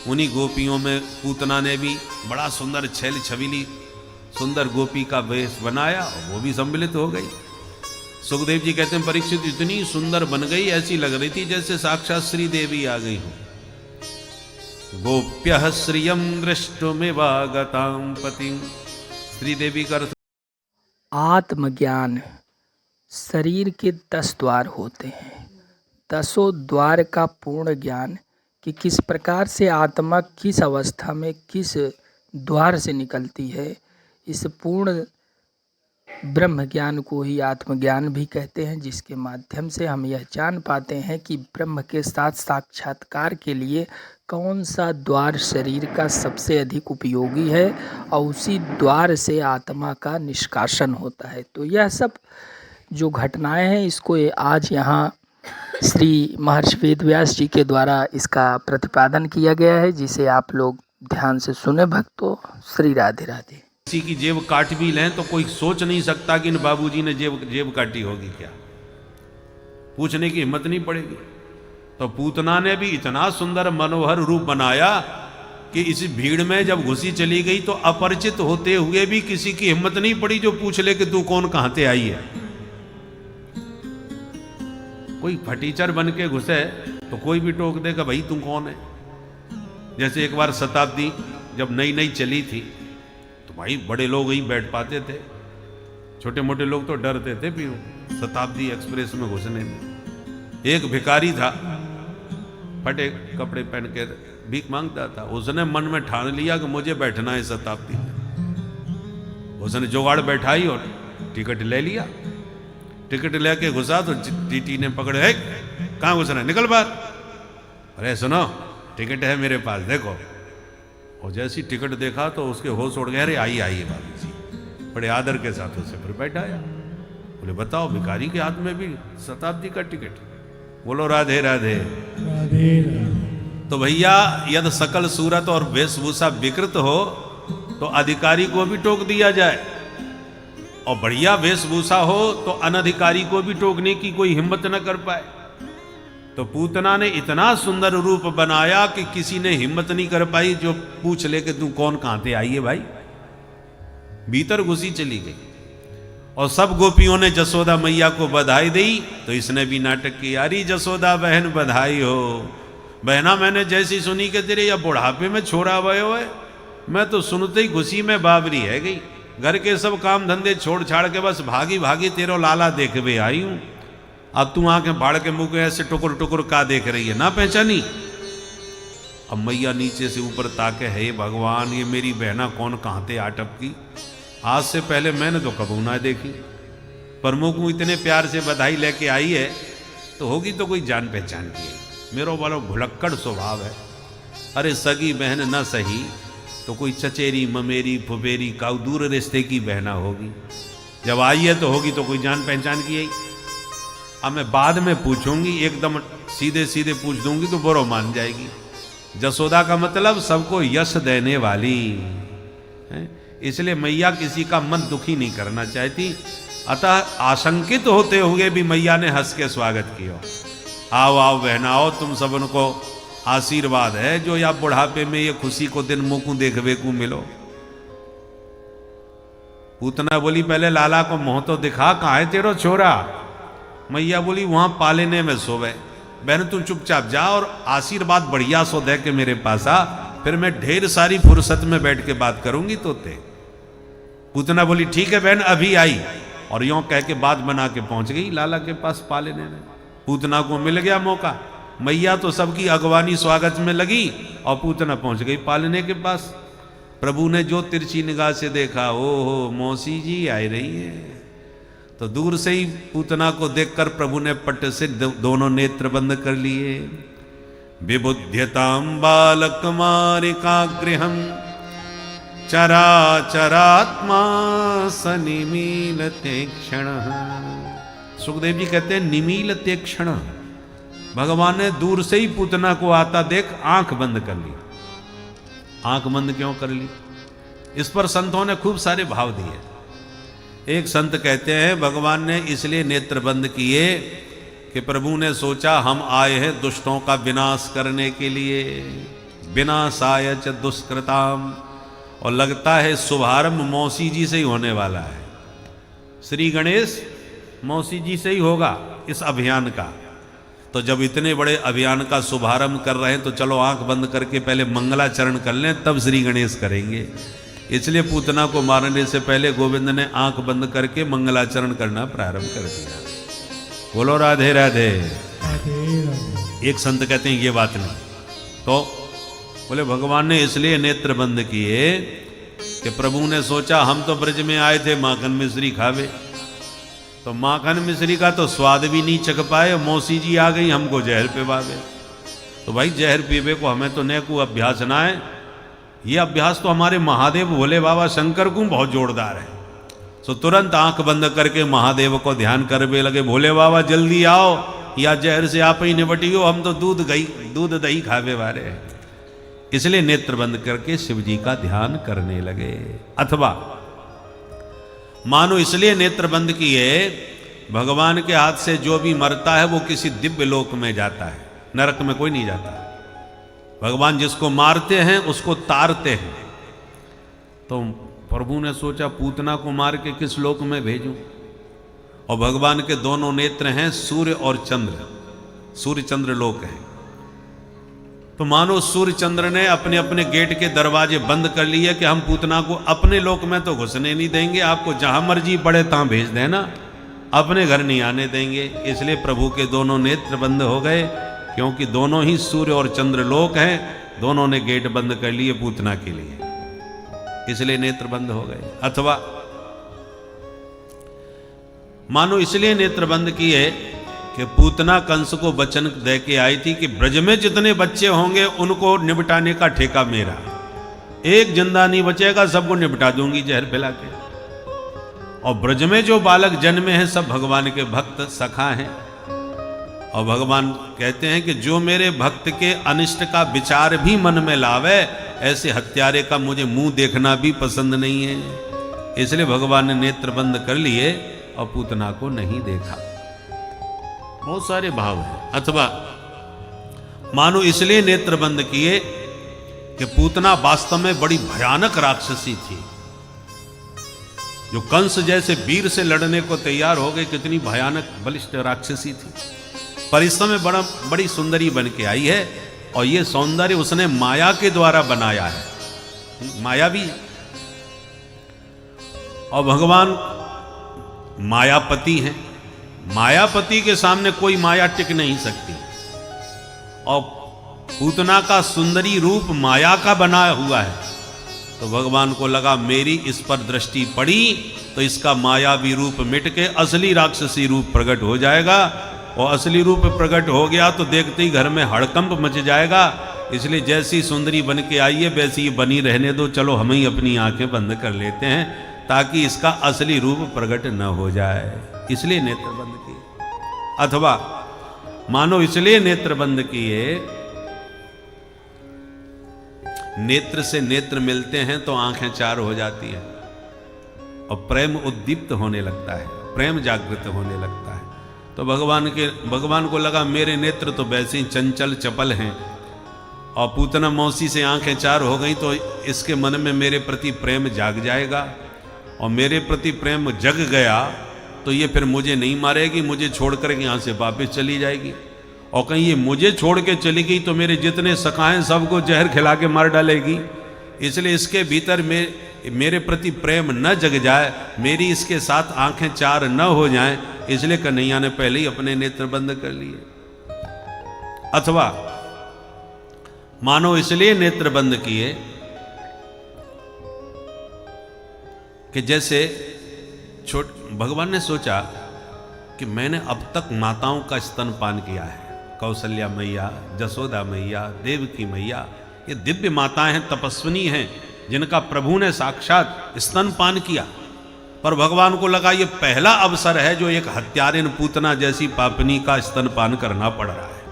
उन्हीं गोपियों में पूतना ने भी बड़ा सुंदर छैल छबीली सुंदर गोपी का वेश बनाया और वो भी सम्मिलित हो गई। सुखदेव जी कहते हैं परीक्षित इतनी सुंदर बन गई, ऐसी लग रही थी जैसे साक्षात श्री देवी आ गई हो। गोप्य श्रियम दृष्टुमिवागतां पतिं। श्री देवी का अर्थ आत्मज्ञान। शरीर के 10 द्वार होते हैं, 10 द्वार का पूर्ण ज्ञान कि किस प्रकार से आत्मा किस अवस्था में किस द्वार से निकलती है, इस पूर्ण ब्रह्म ज्ञान को ही आत्मज्ञान भी कहते हैं, जिसके माध्यम से हम यह जान पाते हैं कि ब्रह्म के साथ साक्षात्कार के लिए कौन सा द्वार शरीर का सबसे अधिक उपयोगी है और उसी द्वार से आत्मा का निष्कासन होता है। तो यह सब जो घटनाएं हैं, इसको आज यहाँ श्री महर्षि वेदव्यास जी के द्वारा इसका प्रतिपादन किया गया है, जिसे आप लोग ध्यान से सुने भक्तों। श्री राधे राधे। किसी की जेब काट भी लें तो कोई सोच नहीं सकता कि इन बाबूजी ने जेब काटी होगी क्या, पूछने की हिम्मत नहीं पड़ेगी। तो पूतना ने भी इतना सुंदर मनोहर रूप बनाया कि इस भीड़ में जब घुसी चली गई तो अपरिचित होते हुए भी किसी की हिम्मत नहीं पड़ी जो पूछ ले कि तू कौन, कहां से आई है। कोई फटीचर बन के घुसे तो कोई भी टोक देगा भाई तू कौन है। जैसे एक बार शताब्दी जब नई नई चली थी तो भाई बड़े लोग ही बैठ पाते थे, छोटे मोटे लोग तो डरते थे भी शताब्दी एक्सप्रेस में घुसने में। एक भिखारी था, फटे कपड़े पहन के भीख मांगता था। उसने मन में ठान लिया कि मुझे बैठना है शताब्दी में। उसने जुगाड़ बैठाई और टिकट ले लिया। टिकट लेके घुसा तो टीटी ने पकड़े, है कहाँ घुसना है, निकल बाहर। अरे सुनो, टिकट है मेरे पास, देखो। और जैसी टिकट देखा तो उसके होश उड़ गए। अरे आइए आइए बाबू जी, बड़े आदर के साथ उसे फिर बैठाया। बोले बताओ, भिखारी के हाथ में भी शताब्दी का टिकट। बोलो राधे राधे। राधे राधे। तो भैया यदि सकल सूरत और वेशभूषा विकृत हो तो अधिकारी को भी टोक दिया जाए, और बढ़िया वेशभूषा हो तो अनधिकारी को भी टोकने की कोई हिम्मत न कर पाए। तो पूतना ने इतना सुंदर रूप बनाया कि किसी ने हिम्मत नहीं कर पाई जो पूछ ले कि तू कौन, कहां से आई है भाई। भीतर घुसी चली गई और सब गोपियों ने जसोदा मैया को बधाई दी। तो इसने भी नाटक किया, अरे जसोदा बहन बधाई हो। बहना मैंने जैसी सुनी कि तेरे या बुढ़ापे में छोरा भयो है, मैं तो सुनते ही घुसी में बाबरी है गई। घर के सब काम धंधे छोड़ छाड़ के बस भागी भागी तेरो लाला देखवे आई हूं। अब तू आंखें फाड़ के मुंह के ऐसे टुकुर टुकुर का देख रही है, ना पहचानी। अब मैया नीचे से ऊपर ताके, है भगवान ये मेरी बहना कौन, कहां से आटप की। आज से पहले मैंने तो कबू ना देखी, पर मुँह को इतने प्यार से बधाई लेके आई है तो होगी तो कोई जान पहचान की है। मेरो वालों भुलक्कड़ स्वभाव है। अरे सगी बहन न सही तो कोई चचेरी ममेरी फुबेरी काऊ दूर रिश्ते की बहना होगी। जब आई है तो होगी तो कोई जान पहचान की है। अब मैं बाद में पूछूंगी, एकदम सीधे सीधे पूछ दूंगी तो बुरो मान जाएगी। जसोदा का मतलब सबको यश देने वाली है, इसलिए मैया किसी का मन दुखी नहीं करना चाहती। अतः आशंकित होते हुए भी मैया ने हंस के स्वागत किया। आओ आओ बहनाओ, तुम सबन को आशीर्वाद है जो या बुढ़ापे में ये खुशी को दिन मुंह को देखवे को मिलो। पूतना बोली पहले लाला को मुंह तो दिखा, कहाँ है तेरो छोरा। मैया बोली वहां पालेने में सोवे। बहन तू चुपचाप जा और आशीर्वाद बढ़िया सो दे के मेरे पास आ, फिर मैं ढेर सारी फुर्सत में बैठ के बात करूंगी तो ते। पूतना बोली ठीक है बहन, अभी आई। और यों कह के बात बना के पहुंच गई लाला के पास पालेने में। पूतना को मिल गया मौका। मैया तो सबकी अगवानी स्वागत में लगी और पूतना पहुंच गई पालने के पास। प्रभु ने जो तिरछी निगाह से देखा, ओहो मौसी जी आई रही है। तो दूर से ही पूतना को देखकर प्रभु ने पट से दोनों नेत्र बंद कर लिए। विबुध्यताम बालकुमारिकागृहम चराचरात्मा सनिमीलते क्षण। सुखदेव जी कहते हैं निमीलते क्षण। भगवान ने दूर से ही पूतना को आता देख आंख बंद कर ली। आंख बंद क्यों कर ली? इस पर संतों ने खूब सारे भाव दिए। एक संत कहते हैं भगवान ने इसलिए नेत्र बंद किए कि प्रभु ने सोचा हम आए हैं दुष्टों का विनाश करने के लिए। विनाशाय च दुष्कृताम। और लगता है शुभारंभ मौसी जी से ही होने वाला है। श्री गणेश मौसी जी से ही होगा इस अभियान का। तो जब इतने बड़े अभियान का शुभारंभ कर रहे हैं तो चलो आंख बंद करके पहले मंगलाचरण कर लें, तब श्री गणेश करेंगे। इसलिए पूतना को मारने से पहले गोविंद ने आंख बंद करके मंगलाचरण करना प्रारंभ कर दिया। बोलो राधे राधे। एक संत कहते हैं ये बात नहीं, तो बोले भगवान ने इसलिए नेत्र बंद किए कि प्रभु ने सोचा हम तो ब्रज में आए थे माखन मिश्री खावे, तो माखन मिश्री का तो स्वाद भी नहीं चख पाए। मौसी जी आ गई हमको जहर पिवावे। तो भाई जहर पीवे को हमें तो न को अभ्यास ना है। ये अभ्यास तो हमारे महादेव भोले बाबा शंकर को बहुत जोरदार है। तो तुरंत आंख बंद करके महादेव को ध्यान करने लगे। भोले बाबा जल्दी आओ, या जहर से आप ही निपटियो, हम तो दूध दही खावे वाले हैं। इसलिए नेत्र बंद करके शिव जी का ध्यान करने लगे। अथवा मानो इसलिए नेत्र बंद किए भगवान के हाथ से जो भी मरता है वो किसी दिव्य लोक में जाता है, नरक में कोई नहीं जाता। भगवान जिसको मारते हैं उसको तारते हैं। तो प्रभु ने सोचा पूतना को मार के किस लोक में भेजूं। और भगवान के दोनों नेत्र हैं सूर्य और चंद्र, सूर्य चंद्र लोक है। तो मानो सूर्य चंद्र ने अपने अपने गेट के दरवाजे बंद कर लिए कि हम पूतना को अपने लोक में तो घुसने नहीं देंगे, आपको जहां मर्जी पड़े तहां भेज देना, अपने घर नहीं आने देंगे। इसलिए प्रभु के दोनों नेत्र बंद हो गए, क्योंकि दोनों ही सूर्य और चंद्र लोक हैं। दोनों ने गेट बंद कर लिए पूतना के लिए, इसलिए नेत्र बंद हो गए। अथवा मानो इसलिए नेत्र बंद किए कि पूतना कंस को वचन दे के आई थी कि ब्रज में जितने बच्चे होंगे उनको निपटाने का ठेका मेरा, एक जिंदा नहीं बचेगा, सबको निपटा दूंगी जहर पिला के। और ब्रज में जो बालक जन्मे हैं सब भगवान के भक्त सखा हैं। और भगवान कहते हैं कि जो मेरे भक्त के अनिष्ट का विचार भी मन में लावे, ऐसे हत्यारे का मुझे मुंह देखना भी पसंद नहीं है। इसलिए भगवान ने नेत्र बंद कर लिए और पूतना को नहीं देखा। बहुत सारे भाव हैं। अथवा मानो इसलिए नेत्र बंद किए कि पूतना वास्तव में बड़ी भयानक राक्षसी थी, जो कंस जैसे वीर से लड़ने को तैयार हो गई। कितनी भयानक बलिष्ठ राक्षसी थी। पर इस समय बड़ी सुंदरी बन के आई है, और ये सौंदर्य उसने माया के द्वारा बनाया है, मायावी। और भगवान मायापति हैं। मायापति के सामने कोई माया टिक नहीं सकती। और पूतना का सुंदरी रूप माया का बनाया हुआ है। तो भगवान को लगा मेरी इस पर दृष्टि पड़ी तो इसका मायावी रूप मिट के असली राक्षसी रूप प्रकट हो जाएगा। और असली रूप प्रकट हो गया तो देखते ही घर में हड़कंप मच जाएगा। इसलिए जैसी सुंदरी बन के आई है वैसी ही बनी रहने दो, चलो हम ही अपनी आंखें बंद कर लेते हैं ताकि इसका असली रूप प्रकट न हो जाए। इसलिए नेत्र बंद किए। अथवा मानो इसलिए नेत्र बंद किए, नेत्र से नेत्र मिलते हैं तो आंखें चार हो जाती है और प्रेम उद्दीप्त होने लगता है, प्रेम जागृत होने लगता है। तो भगवान को लगा मेरे नेत्र तो वैसे ही चंचल चपल हैं और पूतना मौसी से आंखें चार हो गई तो इसके मन में मेरे प्रति प्रेम जाग जाएगा। और मेरे प्रति प्रेम जग गया तो ये फिर मुझे नहीं मारेगी, मुझे छोड़ कर यहाँ से वापस चली जाएगी। और कहीं ये मुझे छोड़ के चली गई तो मेरे जितने सखा हैं सबको जहर खिला के मार डालेगी। इसलिए इसके भीतर मेरे प्रति प्रेम न जग जाए, मेरी इसके साथ आंखें चार न हो जाएं, इसलिए कन्हैया ने पहले ही अपने नेत्र बंद कर लिए। अथवा मानो इसलिए नेत्र बंद किए कि जैसे भगवान ने सोचा कि मैंने अब तक माताओं का स्तनपान किया है, कौशल्या मैया, जसोदा मैया, देवकी मैया, ये दिव्य माताएं हैं, तपस्विनी हैं, जिनका प्रभु ने साक्षात स्तनपान किया, पर भगवान को लगा ये पहला अवसर है जो एक हत्यारिन पूतना जैसी पापनी का स्तनपान करना पड़ रहा है,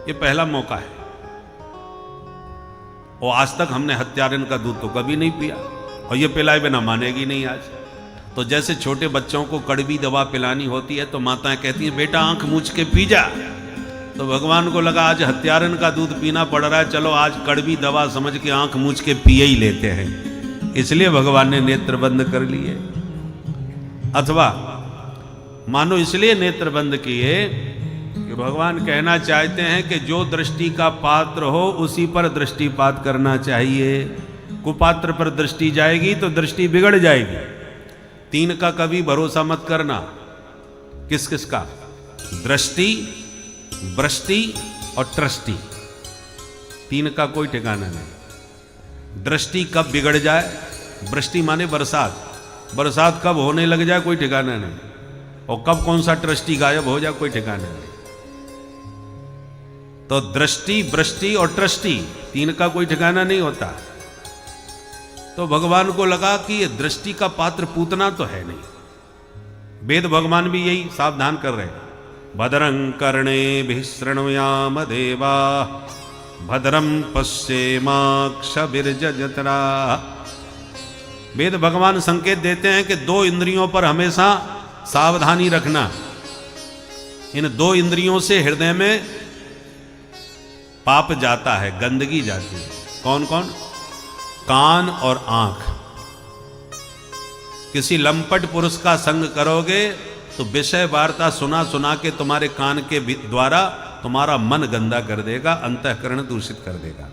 ये पहला मौका है। और आज तक हमने हत्यारिन का दूध तो कभी नहीं पिया, और ये पिलाए बिना मानेगी नहीं आज। तो जैसे छोटे बच्चों को कड़वी दवा पिलानी होती है तो माताएं कहती हैं बेटा आंख मूंछ के पी जा, तो भगवान को लगा आज हत्यारन का दूध पीना पड़ रहा है, चलो आज कड़वी दवा समझ के आंख मूंछ के पिए ही लेते हैं, इसलिए भगवान ने नेत्र बंद कर लिए। अथवा मानो इसलिए नेत्र बंद किए कि भगवान कहना चाहते हैं कि जो दृष्टि का पात्र हो उसी पर दृष्टिपात करना चाहिए, कुपात्र पर दृष्टि जाएगी तो दृष्टि बिगड़ जाएगी। तीन का कभी भरोसा मत करना। किस किस का? दृष्टि, वृष्टि और ट्रष्टि, तीन का कोई ठिकाना नहीं। दृष्टि कब बिगड़ जाए, वृष्टि माने बरसात, बरसात कब होने लग जाए कोई ठिकाना नहीं, और कब कौन सा ट्रष्टि गायब हो जाए कोई ठिकाना नहीं। तो दृष्टि, वृष्टि और ट्रष्टि, तीन का कोई ठिकाना नहीं होता। तो भगवान को लगा कि ये दृष्टि का पात्र पूतना तो है नहीं। वेद भगवान भी यही सावधान कर रहे हैं, भद्रं कर्णेभिः शृणुयाम देवा भद्रं पश्येमाक्षभिर्यजत्रा। वेद भगवान संकेत देते हैं कि दो इंद्रियों पर हमेशा सावधानी रखना। इन दो इंद्रियों से हृदय में पाप जाता है, गंदगी जाती है। कौन कौन? कान और आंख। किसी लंपट पुरुष का संग करोगे तो विषय वार्ता सुना सुना के तुम्हारे कान के द्वारा तुम्हारा मन गंदा कर देगा, अंतःकरण दूषित कर देगा।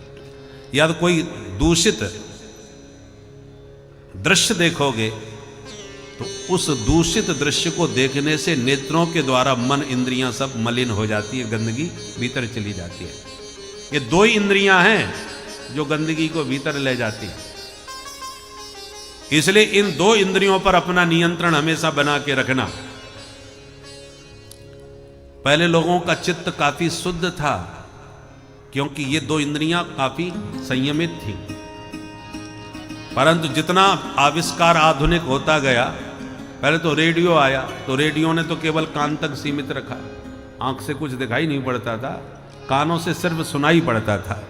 या तो कोई दूषित दृश्य देखोगे तो उस दूषित दृश्य को देखने से नेत्रों के द्वारा मन, इंद्रियां सब मलिन हो जाती है, गंदगी भीतर चली जाती है। ये दो ही इंद्रियां हैं जो गंदगी को भीतर ले जाती है। इसलिए इन दो इंद्रियों पर अपना नियंत्रण हमेशा बना के रखना। पहले लोगों का चित्त काफी शुद्ध था क्योंकि ये दो इंद्रियां काफी संयमित थी, परंतु जितना आविष्कार आधुनिक होता गया, पहले तो रेडियो आया तो रेडियो ने तो केवल कान तक सीमित रखा, आंख से कुछ दिखाई नहीं पड़ता था, कानों से सिर्फ सुनाई पड़ता था।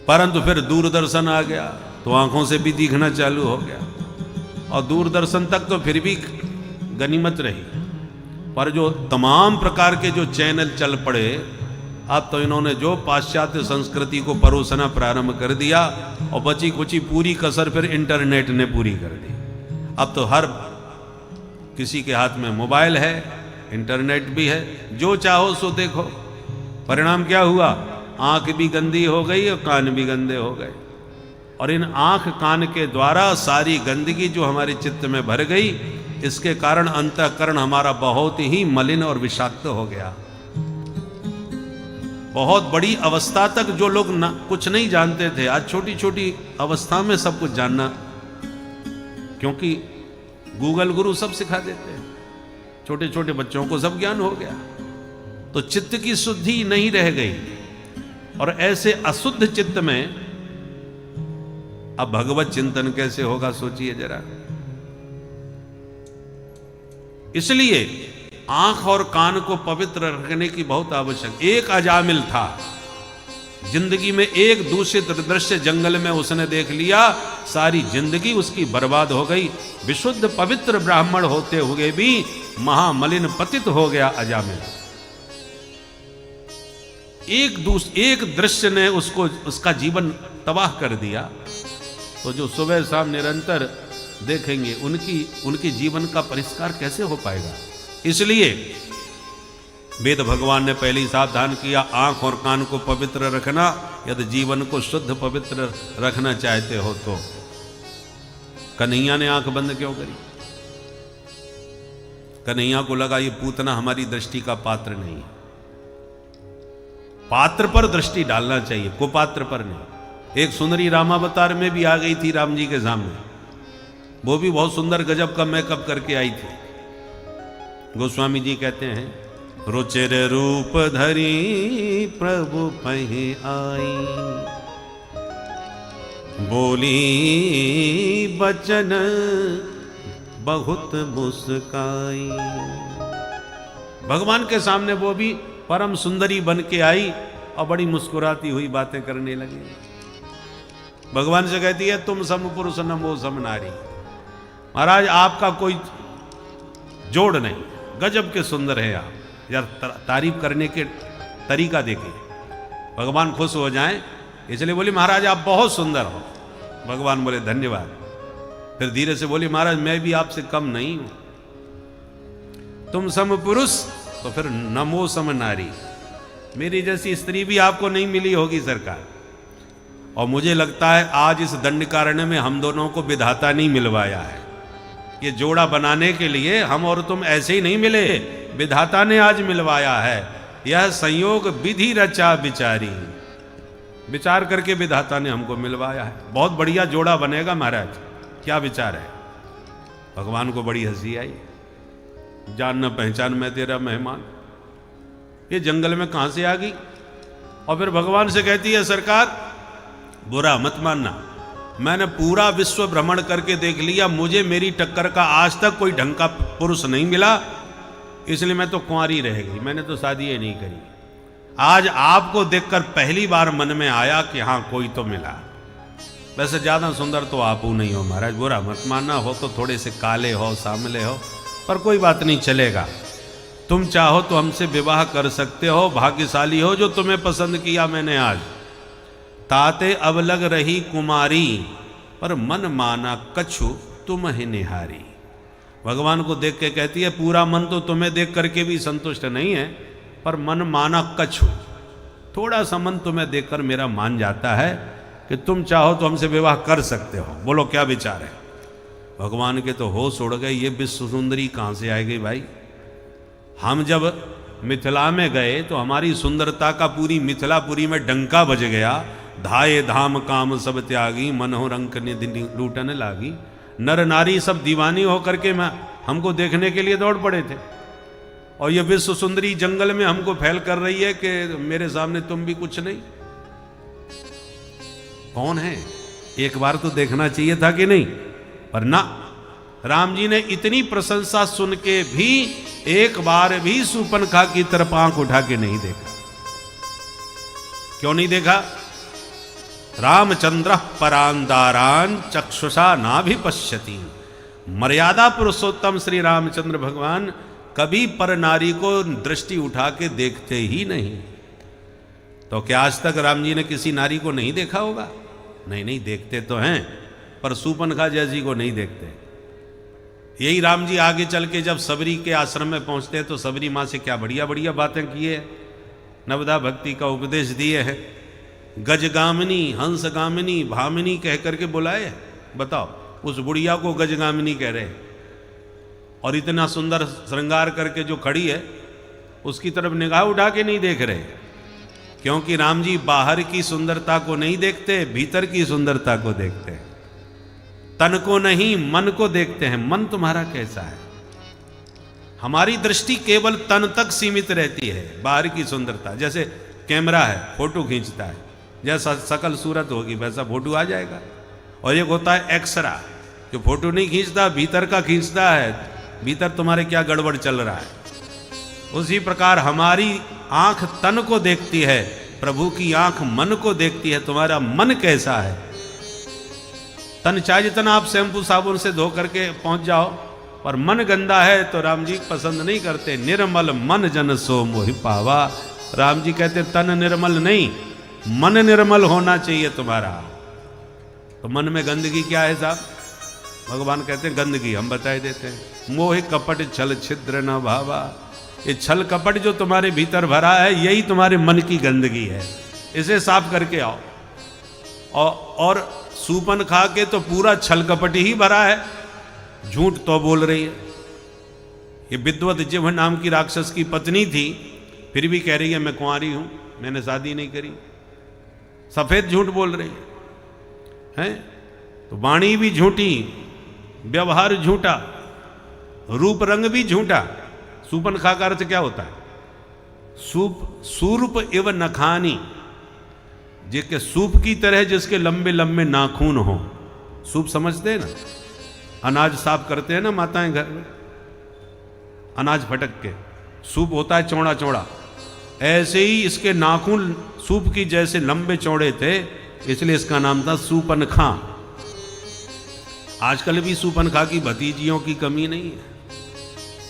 परंतु फिर दूरदर्शन आ गया तो आंखों से भी दिखना चालू हो गया, और दूरदर्शन तक तो फिर भी गनीमत रही, पर जो तमाम प्रकार के जो चैनल चल पड़े, अब तो इन्होंने जो पाश्चात्य संस्कृति को परोसना प्रारंभ कर दिया, और बची कुची पूरी कसर फिर इंटरनेट ने पूरी कर दी। अब तो हर किसी के हाथ में मोबाइल है, इंटरनेट भी है, जो चाहो सो देखो। परिणाम क्या हुआ? आंख भी गंदी हो गई और कान भी गंदे हो गए, और इन आंख कान के द्वारा सारी गंदगी जो हमारे चित्त में भर गई, इसके कारण अंतःकरण हमारा बहुत ही मलिन और विषाक्त हो गया। बहुत बड़ी अवस्था तक जो लोग कुछ नहीं जानते थे, आज छोटी छोटी अवस्था में सब कुछ जानना, क्योंकि गूगल गुरु सब सिखा देते हैं, छोटे छोटे बच्चों को सब ज्ञान हो गया। तो चित्त की शुद्धि नहीं रह गई, और ऐसे अशुद्ध चित्त में अब भगवत चिंतन कैसे होगा, सोचिए जरा। इसलिए आंख और कान को पवित्र रखने की बहुत आवश्यक। एक अजामिल था, जिंदगी में एक दूषित दृश्य जंगल में उसने देख लिया, सारी जिंदगी उसकी बर्बाद हो गई। विशुद्ध पवित्र ब्राह्मण होते हुए भी महामलिन पतित हो गया अजामिल। एक दृश्य ने उसको, उसका जीवन तबाह कर दिया। तो जो सुबह शाम निरंतर देखेंगे उनकी जीवन का परिष्कार कैसे हो पाएगा? इसलिए वेद भगवान ने पहले ही सावधान किया, आंख और कान को पवित्र रखना, यदि जीवन को शुद्ध पवित्र रखना चाहते हो तो। कन्हैया ने आंख बंद क्यों करी? कन्हैया को लगा ये पूतना हमारी दृष्टि का पात्र नहीं है। पात्र पर दृष्टि डालना चाहिए, कुपात्र पर नहीं। एक सुंदरी रामावतार में भी आ गई थी राम जी के सामने, वो भी बहुत सुंदर गजब का मेकअप करके आई थी। गोस्वामी जी कहते हैं, रुचिर रूप धरी प्रभु पहि आई, बोली बचन बहुत मुस्काई। भगवान के सामने वो भी परम सुंदरी बन के आई और बड़ी मुस्कुराती हुई बातें करने लगी। भगवान से कहती है तुम सम पुरुष नमो सम नारी। महाराज आपका कोई जोड़ नहीं, गजब के सुंदर है आप। यार तारीफ करने के तरीका देखिए, भगवान खुश हो जाएं इसलिए बोली महाराज आप बहुत सुंदर हो। भगवान बोले धन्यवाद। फिर धीरे से बोली महाराज मैं भी आपसे कम नहीं हूं। तुम सम पुरुष तो फिर नमो सम नारी। मेरी जैसी स्त्री भी आपको नहीं मिली होगी सरकार। और मुझे लगता है आज इस दंडकारण्य में हम दोनों को विधाता नहीं मिलवाया है। ये जोड़ा बनाने के लिए हम और तुम ऐसे ही नहीं मिले, विधाता ने आज मिलवाया है। यह संयोग विधि रचा विचारी, विचार करके विधाता ने हमको मिलवाया है। बहुत बढ़िया जोड़ा बनेगा महाराज, क्या विचार है। भगवान को बड़ी हंसी आई। जान न पहचान मैं तेरा मेहमान, ये जंगल में कहां से आ गई। और फिर भगवान से कहती है सरकार बुरा मत मानना, मैंने पूरा विश्व भ्रमण करके देख लिया, मुझे मेरी टक्कर का आज तक कोई ढंग का पुरुष नहीं मिला, इसलिए मैं तो कुंवारी रह गई, मैंने तो शादी ही नहीं करी। आज आपको देखकर पहली बार मन में आया कि हाँ कोई तो मिला। वैसे ज्यादा सुंदर तो आप नहीं हो महाराज, बुरा मत मानना, हो तो थोड़े से काले हो सांवले हो, पर कोई बात नहीं चलेगा। तुम चाहो तो हमसे विवाह कर सकते हो, भाग्यशाली हो जो तुम्हें पसंद किया मैंने आज। ताते अब लग रही कुमारी, पर मन माना कछु तुम ही निहारी। भगवान को देख के कहती है पूरा मन तो तुम्हें देख करके भी संतुष्ट नहीं है, पर मन माना कछु, थोड़ा सा मन तुम्हें देखकर मेरा मान जाता है कि तुम चाहो तो हमसे विवाह कर सकते हो। बोलो क्या विचार है। भगवान के तो होश उड़ गए, ये विश्व सुंदरी कहाँ से आएगी भाई। हम जब मिथिला में गए तो हमारी सुंदरता का पूरी मिथिलापुरी में डंका बज गया। धाये धाम काम सब त्यागी, मनोह रंक निधि लूटन लागी। नर नारी सब दीवानी होकर के हमको देखने के लिए दौड़ पड़े थे। और ये विश्व सुंदरी जंगल में हमको फैल कर रही है कि मेरे सामने तुम भी कुछ नहीं। कौन है, एक बार तो देखना चाहिए था कि नहीं। पर ना, राम जी ने इतनी प्रशंसा सुन के भी एक बार भी शूर्पणखा की तरफ आंख उठा के नहीं देखा। क्यों नहीं देखा। रामचंद्र परांदारान चक्षुषा ना भी पश्यति। मर्यादा पुरुषोत्तम श्री रामचंद्र भगवान कभी पर नारी को दृष्टि उठा के देखते ही नहीं। तो क्या आज तक राम जी ने किसी नारी को नहीं देखा होगा। नहीं नहीं, देखते तो हैं, पर शूर्पणखा जैसी को नहीं देखते। यही राम जी आगे चल के जब सबरी के आश्रम में पहुंचते हैं तो सबरी माँ से क्या बढ़िया बढ़िया बातें किए, नवदा भक्ति का उपदेश दिए हैं। गजगामिनी हंसगामिनी भामिनी कह करके बुलाए। बताओ, उस बुढ़िया को गजगामिनी कह रहे हैं और इतना सुंदर श्रृंगार करके जो खड़ी है उसकी तरफ निगाह उठा के नहीं देख रहे। क्योंकि राम जी बाहर की सुंदरता को नहीं देखते, भीतर की सुंदरता को देखते हैं। तन को नहीं मन को देखते हैं। मन तुम्हारा कैसा है। हमारी दृष्टि केवल तन तक सीमित रहती है। बाहर की सुंदरता, जैसे कैमरा है फोटो खींचता है, जैसा सकल सूरत होगी वैसा फोटो आ जाएगा। और एक होता है एक्सरा, जो फोटो नहीं खींचता, भीतर का खींचता है, भीतर तुम्हारे क्या गड़बड़ चल रहा है। उसी प्रकार हमारी आंख तन को देखती है, प्रभु की आंख मन को देखती है। तुम्हारा मन कैसा है। तन चाहे जितना आप शैम्पू साबुन से धो करके पहुंच जाओ, पर मन गंदा है तो राम जी पसंद नहीं करते। निर्मल मन जन सो मोहि पावा। राम जी कहते तन निर्मल नहीं, मन निर्मल होना चाहिए तुम्हारा। तो मन में गंदगी क्या है साहब। भगवान कहते हैं गंदगी हम बताए देते हैं। मोह कपट छल छिद्र न भावा। ये छल कपट जो तुम्हारे भीतर भरा है यही तुम्हारे मन की गंदगी है, इसे साफ करके आओ। और शूर्पणखा के तो पूरा छल कपट ही भरा है, झूठ तो बोल रही है। ये विद्वत जिह्व नाम की राक्षस की पत्नी थी, फिर भी कह रही है मैं कुंवारी हूं, मैंने शादी नहीं करी। सफेद झूठ बोल रही है। तो वाणी भी झूठी, व्यवहार झूठा, रूप रंग भी झूठा। शूर्पणखा का अर्थ क्या होता है। सूप एवं नखानी। जिसके सूप की तरह जिसके लंबे लंबे नाखून हो। सूप समझते हैं ना, अनाज साफ करते हैं ना माताएं घर में, अनाज फटक के सूप होता है चौड़ा चौड़ा, ऐसे ही इसके नाखून सूप की जैसे लंबे चौड़े थे, इसलिए इसका नाम था सूपनखा। आजकल भी सूपनखा की भतीजियों की कमी नहीं है।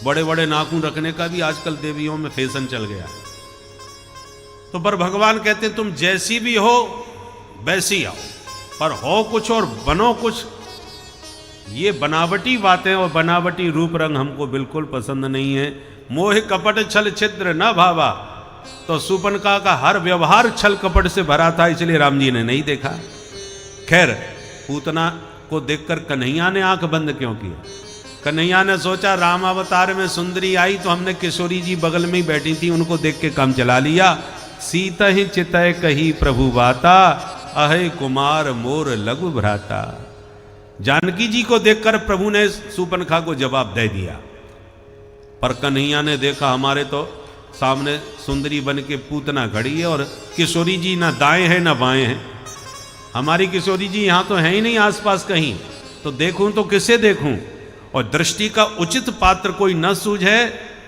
बड़े बड़े नाखून रखने का भी आजकल देवियों में फैशन चल गया। तो पर भगवान कहते तुम जैसी भी हो वैसी आओ, पर हो कुछ और बनो कुछ। ये बनावटी बातें और बनावटी रूप रंग हमको बिल्कुल पसंद नहीं है। मोह कपट छल छिद्र न भावा, तो सूपनखा का हर व्यवहार छल कपट से भरा था, इसलिए राम जी ने नहीं देखा। खैर, पूतना को देखकर कन्हैया ने आंख बंद क्यों किया? कन्हैया ने सोचा राम अवतार में सुंदरी आई तो हमने किशोरी जी बगल में ही बैठी थी, उनको देख के काम चला लिया। सीता ही चितय कही प्रभु बाता, अहे कुमार मोर लघु भ्राता। जानकी जी को देखकर प्रभु ने सूपनखा को जवाब दे दिया। पर कन्हैया ने देखा हमारे तो सामने सुंदरी बन के पूतना खड़ी है और किशोरी जी ना दाएं हैं ना बाएं हैं। हमारी किशोरी जी यहाँ तो है ही नहीं आसपास कहीं, तो देखूं तो किसे देखूं? और दृष्टि का उचित पात्र कोई न सूझे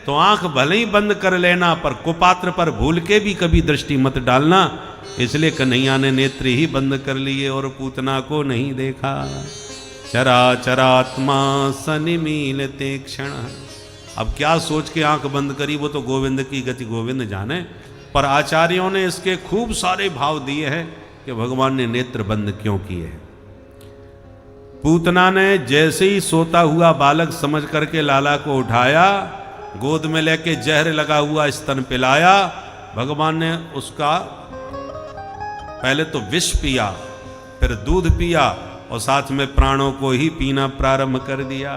तो आंख भले ही बंद कर लेना, पर कुपात्र पर भूल के भी कभी दृष्टि मत डालना। इसलिए कन्हैया ने नेत्र ही बंद कर लिए और पूतना को नहीं देखा। चरा चरात्मा सनिमीलते क्षण। अब क्या सोच के आंख बंद करी वो तो गोविंद की गति गोविंद जाने, पर आचार्यों ने इसके खूब सारे भाव दिए हैं कि भगवान ने नेत्र बंद क्यों किए हैं। पूतना ने जैसे ही सोता हुआ बालक समझ करके लाला को उठाया, गोद में लेके जहर लगा हुआ स्तन पिलाया। भगवान ने उसका पहले तो विष पिया, फिर दूध पिया और साथ में प्राणों को ही पीना प्रारंभ कर दिया।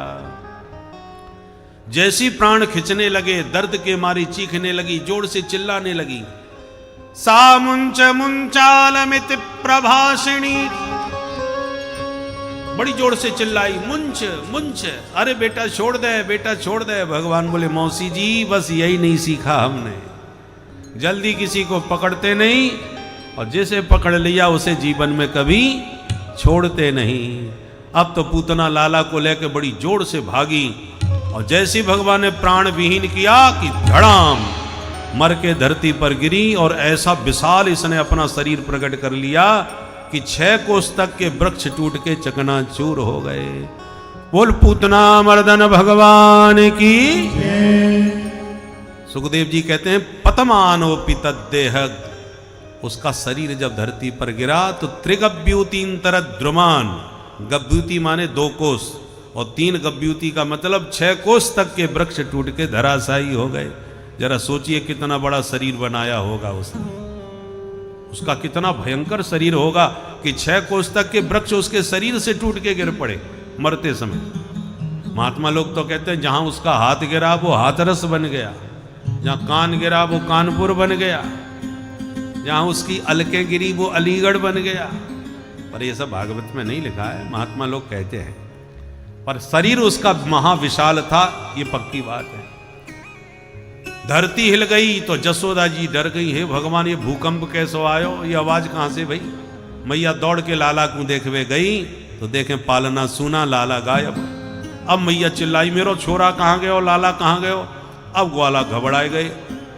जैसी प्राण खिंचने लगे, दर्द के मारी चीखने लगी, जोर से चिल्लाने लगी। सा मुंच मुंचालमित प्रभाषिणी, बड़ी जोर से चिल्लाई, मुंच मुंच, अरे बेटा छोड़ दे, बेटा छोड़ दे। भगवान बोले मौसी जी बस यही नहीं सीखा हमने, जल्दी किसी को पकड़ते नहीं और जिसे पकड़ लिया उसे जीवन में कभी छोड़ते नहीं। अब तो पूतना लाला को लेकर बड़ी जोर से भागी और जैसी भगवान ने प्राण विहीन किया कि धड़ाम मर के धरती पर गिरी और ऐसा विशाल इसने अपना शरीर प्रकट कर लिया कि 6 कोस तक के वृक्ष टूट के चकनाचूर हो गए। बोल पूतना मर्दन भगवान की। सुखदेव जी कहते हैं पतमानोपित देह, उसका शरीर जब धरती पर गिरा तो त्रिगव्यूतीन तरत द्रुमान, गव्यूती माने 2 कोस और 3 गव्यूती का मतलब 6 कोस तक के वृक्ष टूट के धराशायी हो गए। जरा सोचिए कितना बड़ा शरीर बनाया होगा उसने, उसका कितना भयंकर शरीर होगा कि 6 कोस तक के वृक्ष उसके शरीर से टूट के गिर पड़े मरते समय। महात्मा लोग तो कहते हैं जहां उसका हाथ गिरा वो हाथरस बन गया, जहां कान गिरा वो कानपुर बन गया, जहां उसकी अलकें गिरी वो अलीगढ़ बन गया। पर ये सब भागवत में नहीं लिखा है, महात्मा लोग कहते हैं। पर शरीर उसका महाविशाल था, ये पक्की बात है। धरती हिल गई तो जसोदा जी डर गई, हे भगवान ये भूकंप कैसे आयो, ये आवाज कहां से भई? मैया दौड़ के लाला को देखवे गई तो देखें पालना सूना, लाला गायब। अब मैया चिल्लाई मेरो छोरा कहाँ गयो, लाला कहाँ गयो? अब ग्वाला घबराए गए।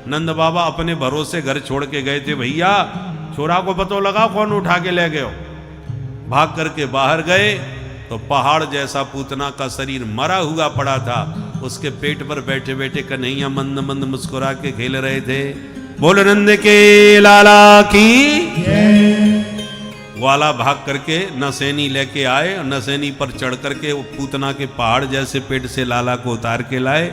नंद बाबा अपने भरोसे घर छोड़ के गए थे, भैया छोरा को पता लगा कौन उठा के ले गयो। भाग करके बाहर गए तो पहाड़ जैसा पूतना का शरीर मरा हुआ पड़ा था, उसके पेट पर बैठे बैठे कन्हैया मंद मंद मुस्कुरा के खेल रहे थे। बोल नंद के लाला की। ग्वाला भाग करके नसैनी लेके आए और नसैनी पर चढ़ करके वो पूतना के पहाड़ जैसे पेट से लाला को उतार के लाए,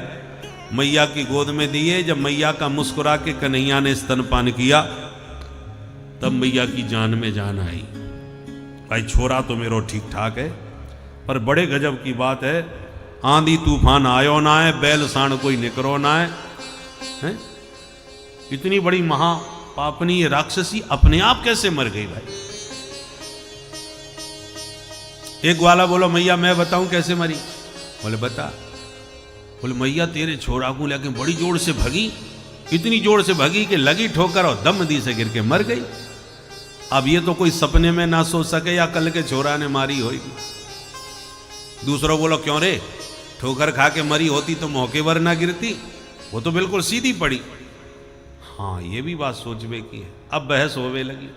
मैया की गोद में दिए। जब मैया का मुस्कुरा के कन्हैया ने स्तनपान किया तब मैया की जान में जान आई। भाई छोरा तो मेरो ठीक ठाक है, पर बड़े गजब की बात है, आंधी तूफान आयो ना है, बैल साण कोई निकरो ना है। इतनी बड़ी महापापनी राक्षसी अपने आप कैसे मर गई भाई? एक ग्वाला बोलो मैया मैं बताऊं कैसे मरी? बोले बता। बोले मैया तेरे छोरा को लेके बड़ी जोर से भगी, इतनी जोर से भगी कि लगी ठोकर और दम दी से गिर के मर गई। अब ये तो कोई सपने में ना सोच सके या कल के छोरा ने मारी होगी। दूसरों बोलो क्यों रे, ठोकर खा के मरी होती तो मौके पर ना गिरती, वो तो बिल्कुल सीधी पड़ी। हाँ ये भी बात सोचवे की है। अब बहस होवे लगी,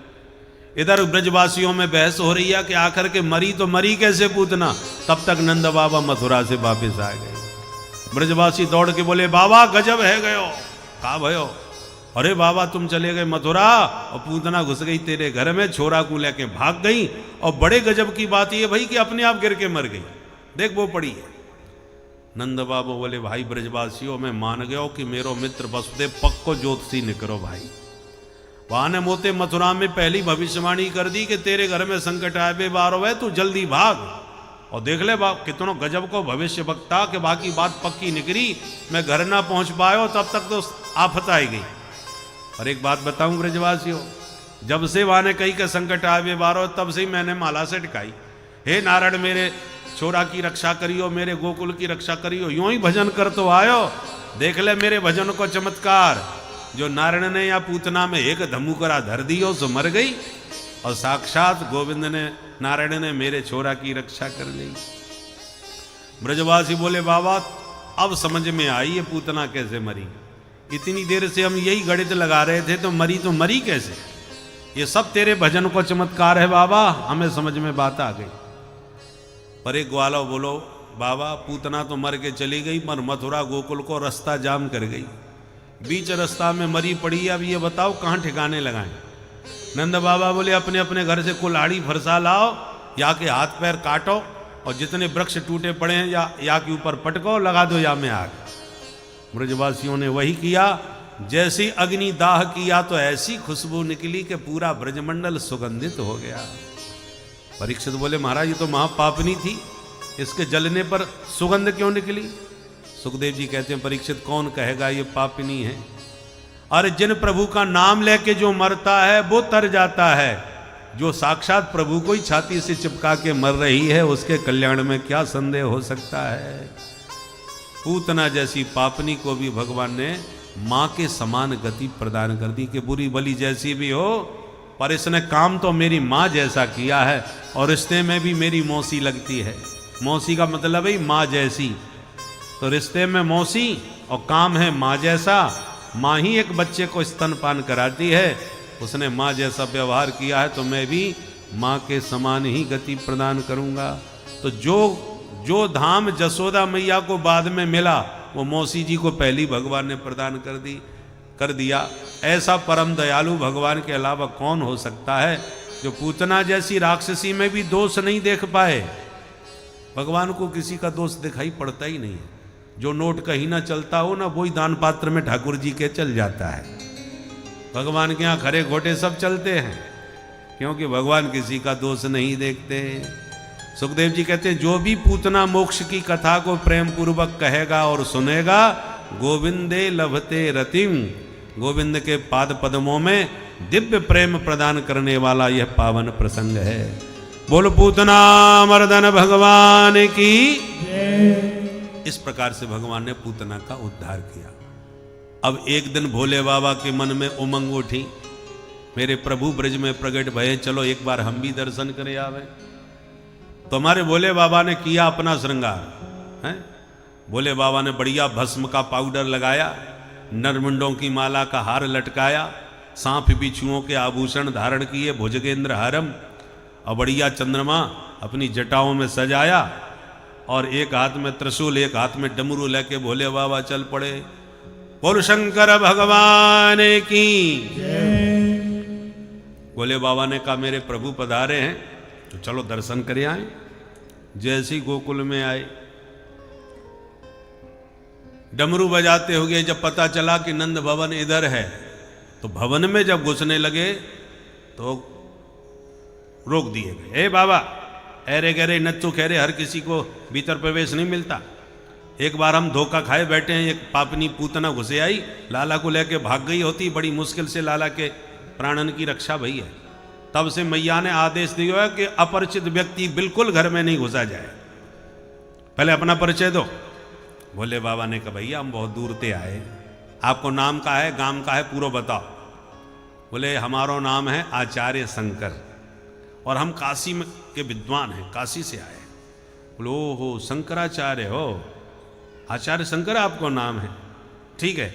इधर ब्रजवासियों में बहस हो रही है कि आखिर के मरी तो मरी कैसे पूतना। तब तक नंद बाबा मथुरा से वापस आ गए। ब्रजवासी दौड़ के बोले बाबा गजब है गयो। कहा भयो? अरे बाबा तुम चले गए मथुरा और पूतना घुस गई तेरे घर में, छोरा को लेके भाग गई, और बड़े गजब की बात ये भाई कि अपने आप गिर के मर गई, देख वो पड़ी है। नंद बाबू बोले भाई ब्रजवासियों में मान गयो कि मेरो मित्र वसुदेव पक्को ज्योतिषी निकरो भाई। वहां ने मोते मथुरा में पहली भविष्यवाणी कर दी कि तेरे घर में संकट आए बे बारो है, तू जल्दी भाग। और देख ले बाप कितनों गजब को भविष्य वक्ता के बाकी बात पक्की निकली। मैं घर ना पहुंच पायो तब तक तो आफत आई गई। और एक बात बताऊं ब्रजवासियों, जब से वहां ने कही के संकट आए बे बारो, तब से ही मैंने माला से टिकाई, हे नारायण मेरे छोरा की रक्षा करियो, मेरे गोकुल की रक्षा करियो। यूं ही भजन कर तो आयो, देख ले मेरे भजन को चमत्कार। जो नारायण ने या पूतना में एक धमुकरा धर दियो सो मर गई, और साक्षात गोविंद ने नारायण ने मेरे छोरा की रक्षा कर ली। ब्रजवासी बोले बाबा अब समझ में आई ये पूतना कैसे मरी। इतनी देर से हम यही गणित लगा रहे थे, तो मरी कैसे। ये सब तेरे भजन को चमत्कार है बाबा, हमें समझ में बात आ गई। पर एक ग्वालो बोलो बाबा पूतना तो मर के चली गई, पर मथुरा गोकुल को रास्ता जाम कर गई, बीच रास्ता में मरी पड़ी। अब ये बताओ कहाँ ठिकाने लगाएं। नंद बाबा बोले अपने अपने घर से कुल्हाड़ी फरसा लाओ, या के हाथ पैर काटो, और जितने वृक्ष टूटे पड़े हैं या के ऊपर पटको, लगा दो या में आग। ब्रजवासियों ने वही किया। जैसी अग्नि दाह किया तो ऐसी खुशबू निकली कि पूरा ब्रजमंडल सुगंधित हो गया। परीक्षित बोले महाराज ये तो महापापनी थी, इसके जलने पर सुगंध क्यों निकली। सुखदेव जी कहते हैं परीक्षित कौन कहेगा ये पापनी है। अरे जिन प्रभु का नाम लेके जो मरता है वो तर जाता है, जो साक्षात प्रभु को ही छाती से चिपका के मर रही है उसके कल्याण में क्या संदेह हो सकता है। पूतना जैसी पापनी को भी भगवान ने मां के समान गति प्रदान कर दी कि बुरी बली जैसी भी हो, पर इसने काम तो मेरी मां जैसा किया है, और रिश्ते में भी मेरी मौसी लगती है। मौसी का मतलब है मां जैसी, तो रिश्ते में मौसी और काम है मां जैसा। मां ही एक बच्चे को स्तनपान कराती है, उसने मां जैसा व्यवहार किया है, तो मैं भी मां के समान ही गति प्रदान करूंगा। तो जो धाम जसोदा मैया को बाद में मिला वो मौसी जी को पहली भगवान ने प्रदान कर दिया। ऐसा परम दयालु भगवान के अलावा कौन हो सकता है, जो पूतना जैसी राक्षसी में भी दोष नहीं देख पाए। भगवान को किसी का दोष दिखाई पड़ता ही नहीं है। जो नोट कहीं ना चलता हो ना, वही दान पात्र में ठाकुर जी के चल जाता है। भगवान के यहाँ खरे घोटे सब चलते हैं, क्योंकि भगवान किसी का दोष नहीं देखते। सुखदेव जी कहते हैं जो भी पूतना मोक्ष की कथा को प्रेम पूर्वक कहेगा और सुनेगा, गोविंदे लभते रतिम, गोविंद के पाद पद्मों में दिव्य प्रेम प्रदान करने वाला यह पावन प्रसंग है। बोल पूतना मर्दन भगवान की। इस प्रकार से भगवान ने पूतना का उद्धार किया। अब एक दिन भोले बाबा के मन में उमंग उठी, मेरे प्रभु ब्रज में प्रकट भये, चलो एक बार हम भी दर्शन करे आवे। तो हमारे भोले बाबा ने किया अपना श्रृंगार है। भोले बाबा ने बढ़िया भस्म का पाउडर लगाया, नरमुंडों की माला का हार लटकाया, सांप बिच्छुओं के आभूषण धारण किए, भुजगेंद्र हरम, और बढ़िया चंद्रमा अपनी जटाओं में सजाया, और एक हाथ में त्रिशूल एक हाथ में डमरू लेके भोले बाबा चल पड़े। बोल शंकर भगवान की। भोले बाबा ने कहा मेरे प्रभु पधारे हैं तो चलो दर्शन करे आए। जैसे ही गोकुल में आए, डमरू बजाते हुए जब पता चला कि नंद भवन इधर है, तो भवन में जब घुसने लगे तो रोक दिए गए। ए बाबा, अरे गहरे नत्थु खैरे, हर किसी को भीतर प्रवेश नहीं मिलता। एक बार हम धोखा खाए बैठे हैं, एक पापनी पूतना घुसे आई, लाला को लेके भाग गई होती, बड़ी मुश्किल से लाला के प्राणन की रक्षा भई है। तब से मैया ने आदेश दिया है कि अपरिचित व्यक्ति बिल्कुल घर में नहीं घुसा जाए, पहले अपना परिचय दो। भोले बाबा ने कहा भैया हम बहुत दूर से आए, आपको नाम का है, गांव का है, पूरा बताओ। बोले हमारो नाम है आचार्य शंकर और हम काशी में के विद्वान हैं, काशी से आए। बोले ओहो शंकराचार्य हो, आचार्य शंकर आपको नाम है, ठीक है।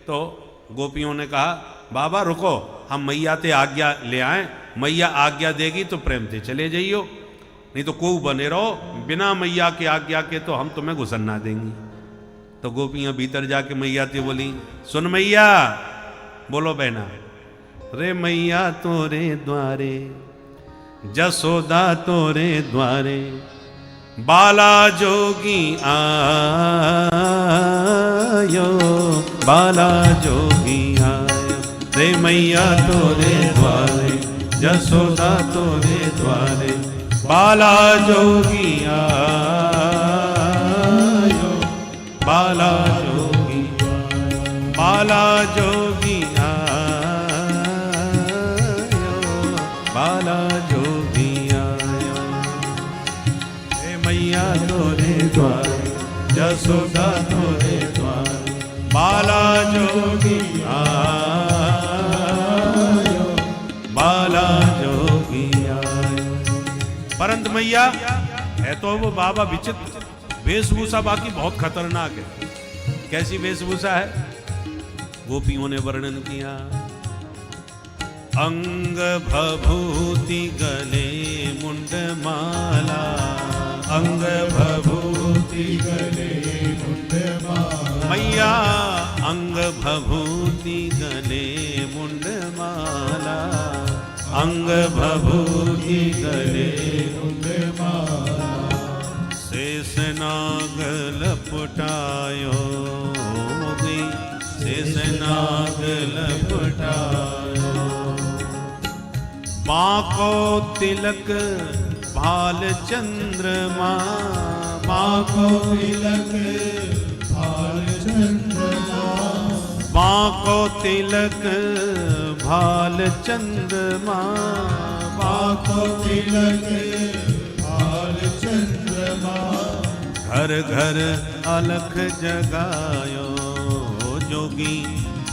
तो गोपियों ने कहा बाबा रुको, हम मैया ते आज्ञा ले आए, मैया आज्ञा देगी तो प्रेम से चले जाइयो, नहीं तो को बने रहो, बिना मैया की आज्ञा के तो हम तुम्हें घुसन ना देंगी। तो गोपियां भीतर जाके मैया ते बोली सुन मैया, बोलो बहना, रे मैया तोरे द्वारे जसोदा तोरे द्वारे बाला जोगी आयो, बाला जोगी आयो, रे मैया तोरे द्वारे जसोदा तोरे द्वारे बाला जोगी आयो, बाला जोगी, बाला जोगी आयो, बाला जोगी आयो, हे मैया तोरे द्वारे जसोदा तोरे द्वारे बाला जोगी आयो, बाला जोगी आयो। परंतु मैया है तो वो बाबा विचित्र, वेशभूषा बाकी बहुत खतरनाक है। कैसी वेशभूषा है? गोपियों ने वर्णन किया, अंग भभूति गले मुंड माला, अंग भभूति गले मुंड माला, मैया अंग भभूति गले मुंड माला, अंग भभूति गले मुंड माला, शेष नाग लपटायो गी, शेष नाग लपटायो, बाको तिलक भाल चंद्रमा, बाको तिलक भाल चंद्रमा, बाको तिलक भाल चंद्रमा, बाको तिलक भाल चंद्रमा, घर घर अलख जगायो जोगी,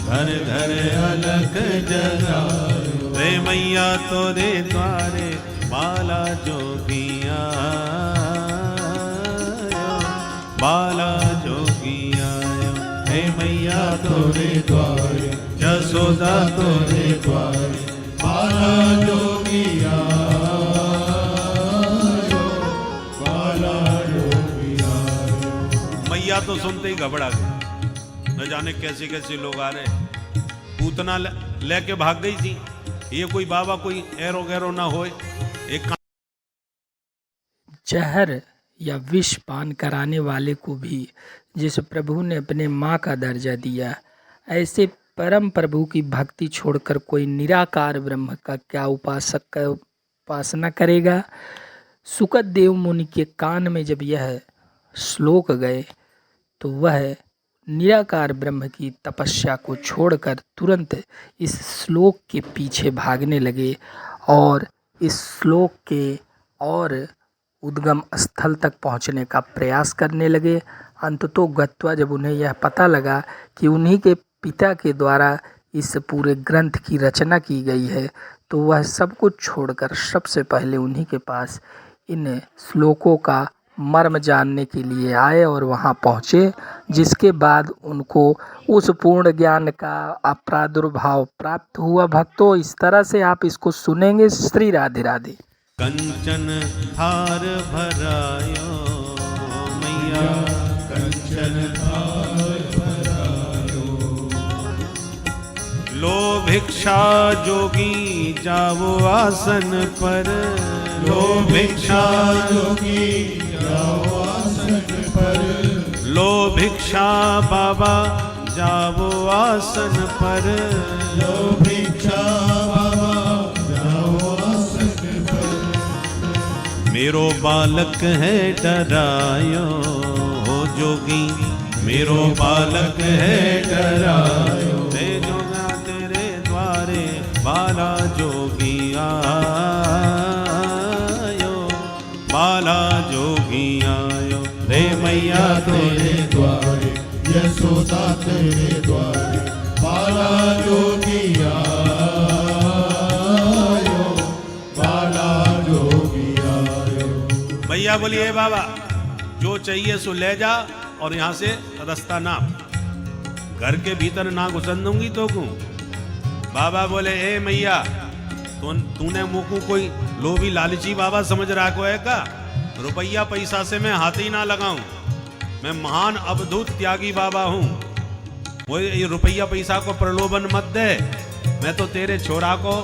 घर घर अलख जगायो, रे मैया तोरे द्वारे बाला जोगी आयो, बाला जोगी आयो, हे मैया तोरे द्वारे जसोदा तोरे द्वारे बाला जोगी आयो, बाला जोगी आयो। मैया तो सुनते ही घबरा गई, न जाने कैसे कैसे लोग आ रहे, पूतना लेके भाग गई थी, ये कोई बाबा कोई एरो गैरो ना होए। एक जहर या विष पान कराने वाले को भी जिस प्रभु ने अपने माँ का दर्जा दिया, ऐसे परम प्रभु की भक्ति छोड़कर कोई निराकार ब्रह्म का क्या उपासना करेगा। सुकत देव मुनि के कान में जब यह श्लोक गए तो वह निराकार ब्रह्म की तपस्या को छोड़कर तुरंत इस श्लोक के पीछे भागने लगे और इस श्लोक के और उद्गम स्थल तक पहुंचने का प्रयास करने लगे। अंततो गत्वा जब उन्हें यह पता लगा कि उन्हीं के पिता के द्वारा इस पूरे ग्रंथ की रचना की गई है, तो वह सब कुछ छोड़कर सबसे पहले उन्हीं के पास इन श्लोकों का मर्म जानने के लिए आए और वहां पहुँचे, जिसके बाद उनको उस पूर्ण ज्ञान का प्रादुर्भाव प्राप्त हुआ। भक्तों, इस तरह से आप इसको सुनेंगे। श्री राधे राधे। कंचन हार भरायो मैया, कंचन हार भरायो, लो भिक्षा जोगी जावो आसन पर, लो भिक्षा जोगी जावो आसन पर, लो भिक्षा बाबा जावो आसन पर, लो भिक्षा बाबा जावो आसन पर, मेरो बालक है डरायो जोगी, मेरो बालक है डरायो, ते जोगा तेरे द्वारे बाला जोगी आयो, बाला जोगी आयो, रे मैया तेरे द्वारे यशोदा तेरे द्वारे बाला जोगी आयो, मैया बोली हे बाबा जो चाहिए सो ले जा और यहां से रास्ता नाप, घर के भीतर ना घुसन दूंगी तो को। बाबा बोले ए मैया तूने मुझको कोई लोभी लालची बाबा समझ रहा को है का? रुपया पैसा से मैं हाथ ही ना लगाऊं, मैं महान अवधूत त्यागी बाबा हूं। वो ये रुपया पैसा को प्रलोभन मत दे, मैं तो तेरे छोरा को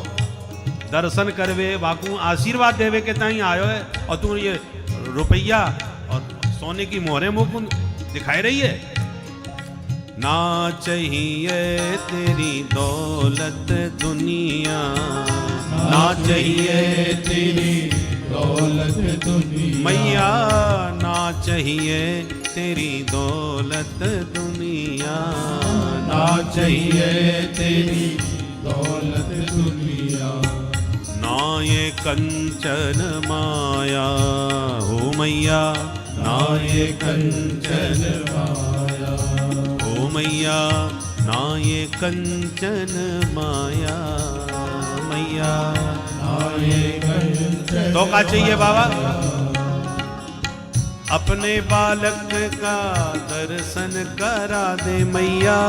दर्शन करवे वाकू आशीर्वाद देवे के ताई आयो है, और तू ये रुपया और सोने की मोहरें मुझको दिखाई रही है। ना चाहिए तेरी दौलत दुनिया, ना चाहिए तेरी दौलत दुनिया, मैया ना चाहिए तेरी दौलत दुनिया, ना चाहिए तेरी दौलत दुनिया। ना ये कंचन माया हो मैया, ना ये कंचन माया, हो मैया, ना ये कंचन माया मैया। ना ये कंचन तो क्या चाहिए बाबा? अपने बालक का दर्शन करा दे मैया,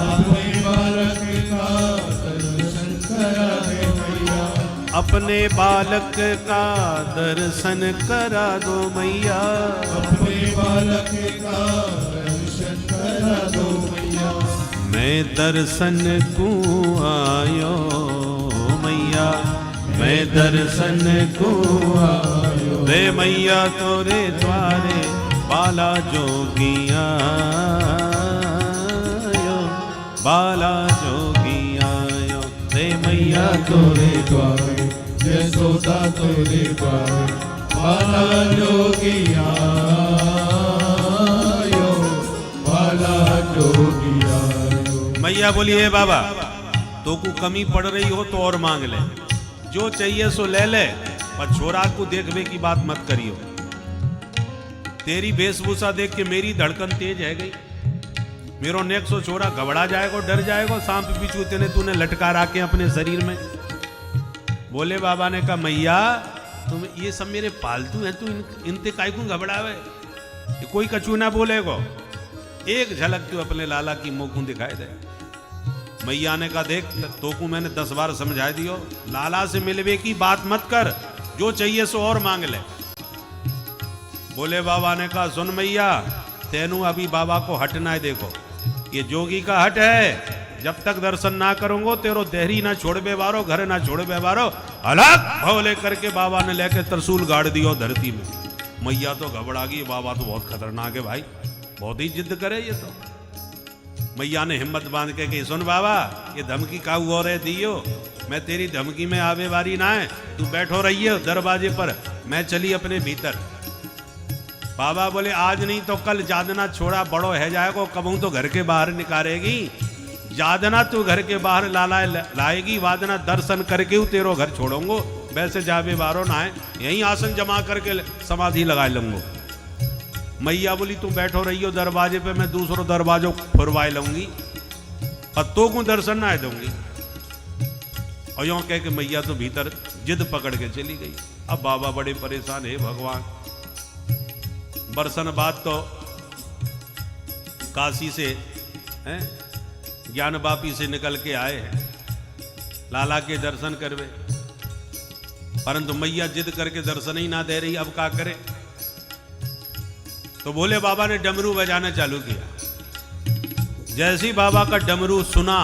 अपने बालक का दर्शन करा दे मैया, अपने बालक का दर्शन करा दो मैया, अपने बालक का दर्शन करा दो मैया। मैं दर्शन को आयो मैया, मैं दर्शन को आयो रे मैया तोरे द्वारे बाला जोगिया, बाला जोगिया रे मैया तोरे द्वारे यशोदा तोरे द्वारे बाला जोगिया, बाला जोगिया। मैया बोलिए बाबा तो को कमी पड़ रही हो तो और मांग ले, जो चाहिए सो ले ले, पर छोरा को देखवे की बात मत करियो। तेरी वेशभूषा देख के मेरी धड़कन तेज है गई, मेरो नेक सो छोरा घबरा जाएगा, डर जाएगा, सांप बिच्छू तेने तूने लटका रखे अपने शरीर में। बोले बाबा ने कहा मैया तुम ये सब मेरे पालतू हैं, तू इनते काय को घबरावे, कोई कछू ना बोलेगो, एक झलक तू अपने लाला की मुंह को दिखाई दे। मैया ने कहा देख तो को मैंने 10 बार समझा दियो, लाला से मिलवे की बात मत कर, जो चाहिए सो और मांग ले। बोले बाबा ने कहा सुन मैया तेनू अभी बाबा को हटना है, देखो ये जोगी का हट है, जब तक दर्शन ना करूंगो तेरो देहरी ना छोड़बे बारो, घर ना छोड़बे बारो, अलग भाव लेकर के बाबा ने लेके त्रिशूल गाड़ दियो धरती में। मैया तो घबरा गई, बाबा तो बहुत खतरनाक है भाई, बहुत ही जिद करे ये तो। मैया ने हिम्मत बांध के कही सुन बाबा ये धमकी का हुआ रे दियो, मैं तेरी धमकी में आवे वारी ना है, तू बैठो रहिए दरवाजे पर, मैं चली अपने भीतर। बाबा बोले आज नहीं तो कल जादना छोड़ा बड़ो है जाएगा, कबू तो घर के बाहर निकालेगी, जादना तू घर के बाहर लाएगी, वादना दर्शन करके हूँ तेरो घर छोड़ूंगो, वैसे जावे बारो ना है, यहीं आसन जमा करके समाधि लगा लूंगो। मैया बोली तू बैठो रहियो दरवाजे पे, मैं दूसरो दरवाजो फुरवाए लूंगी, पत्तों को दर्शन ना दूंगी। और यूं कह के मैया तो भीतर जिद पकड़ के चली गई। अब बाबा बड़े परेशान है, भगवान बरसन बाद तो काशी से हैं ज्ञान वापी से निकल के आए हैं लाला के दर्शन करवे, परंतु मैया जिद करके दर्शन ही ना दे रही, अब क्या करे। तो बोले बाबा ने डमरू बजाना चालू किया, जैसे ही बाबा का डमरू सुना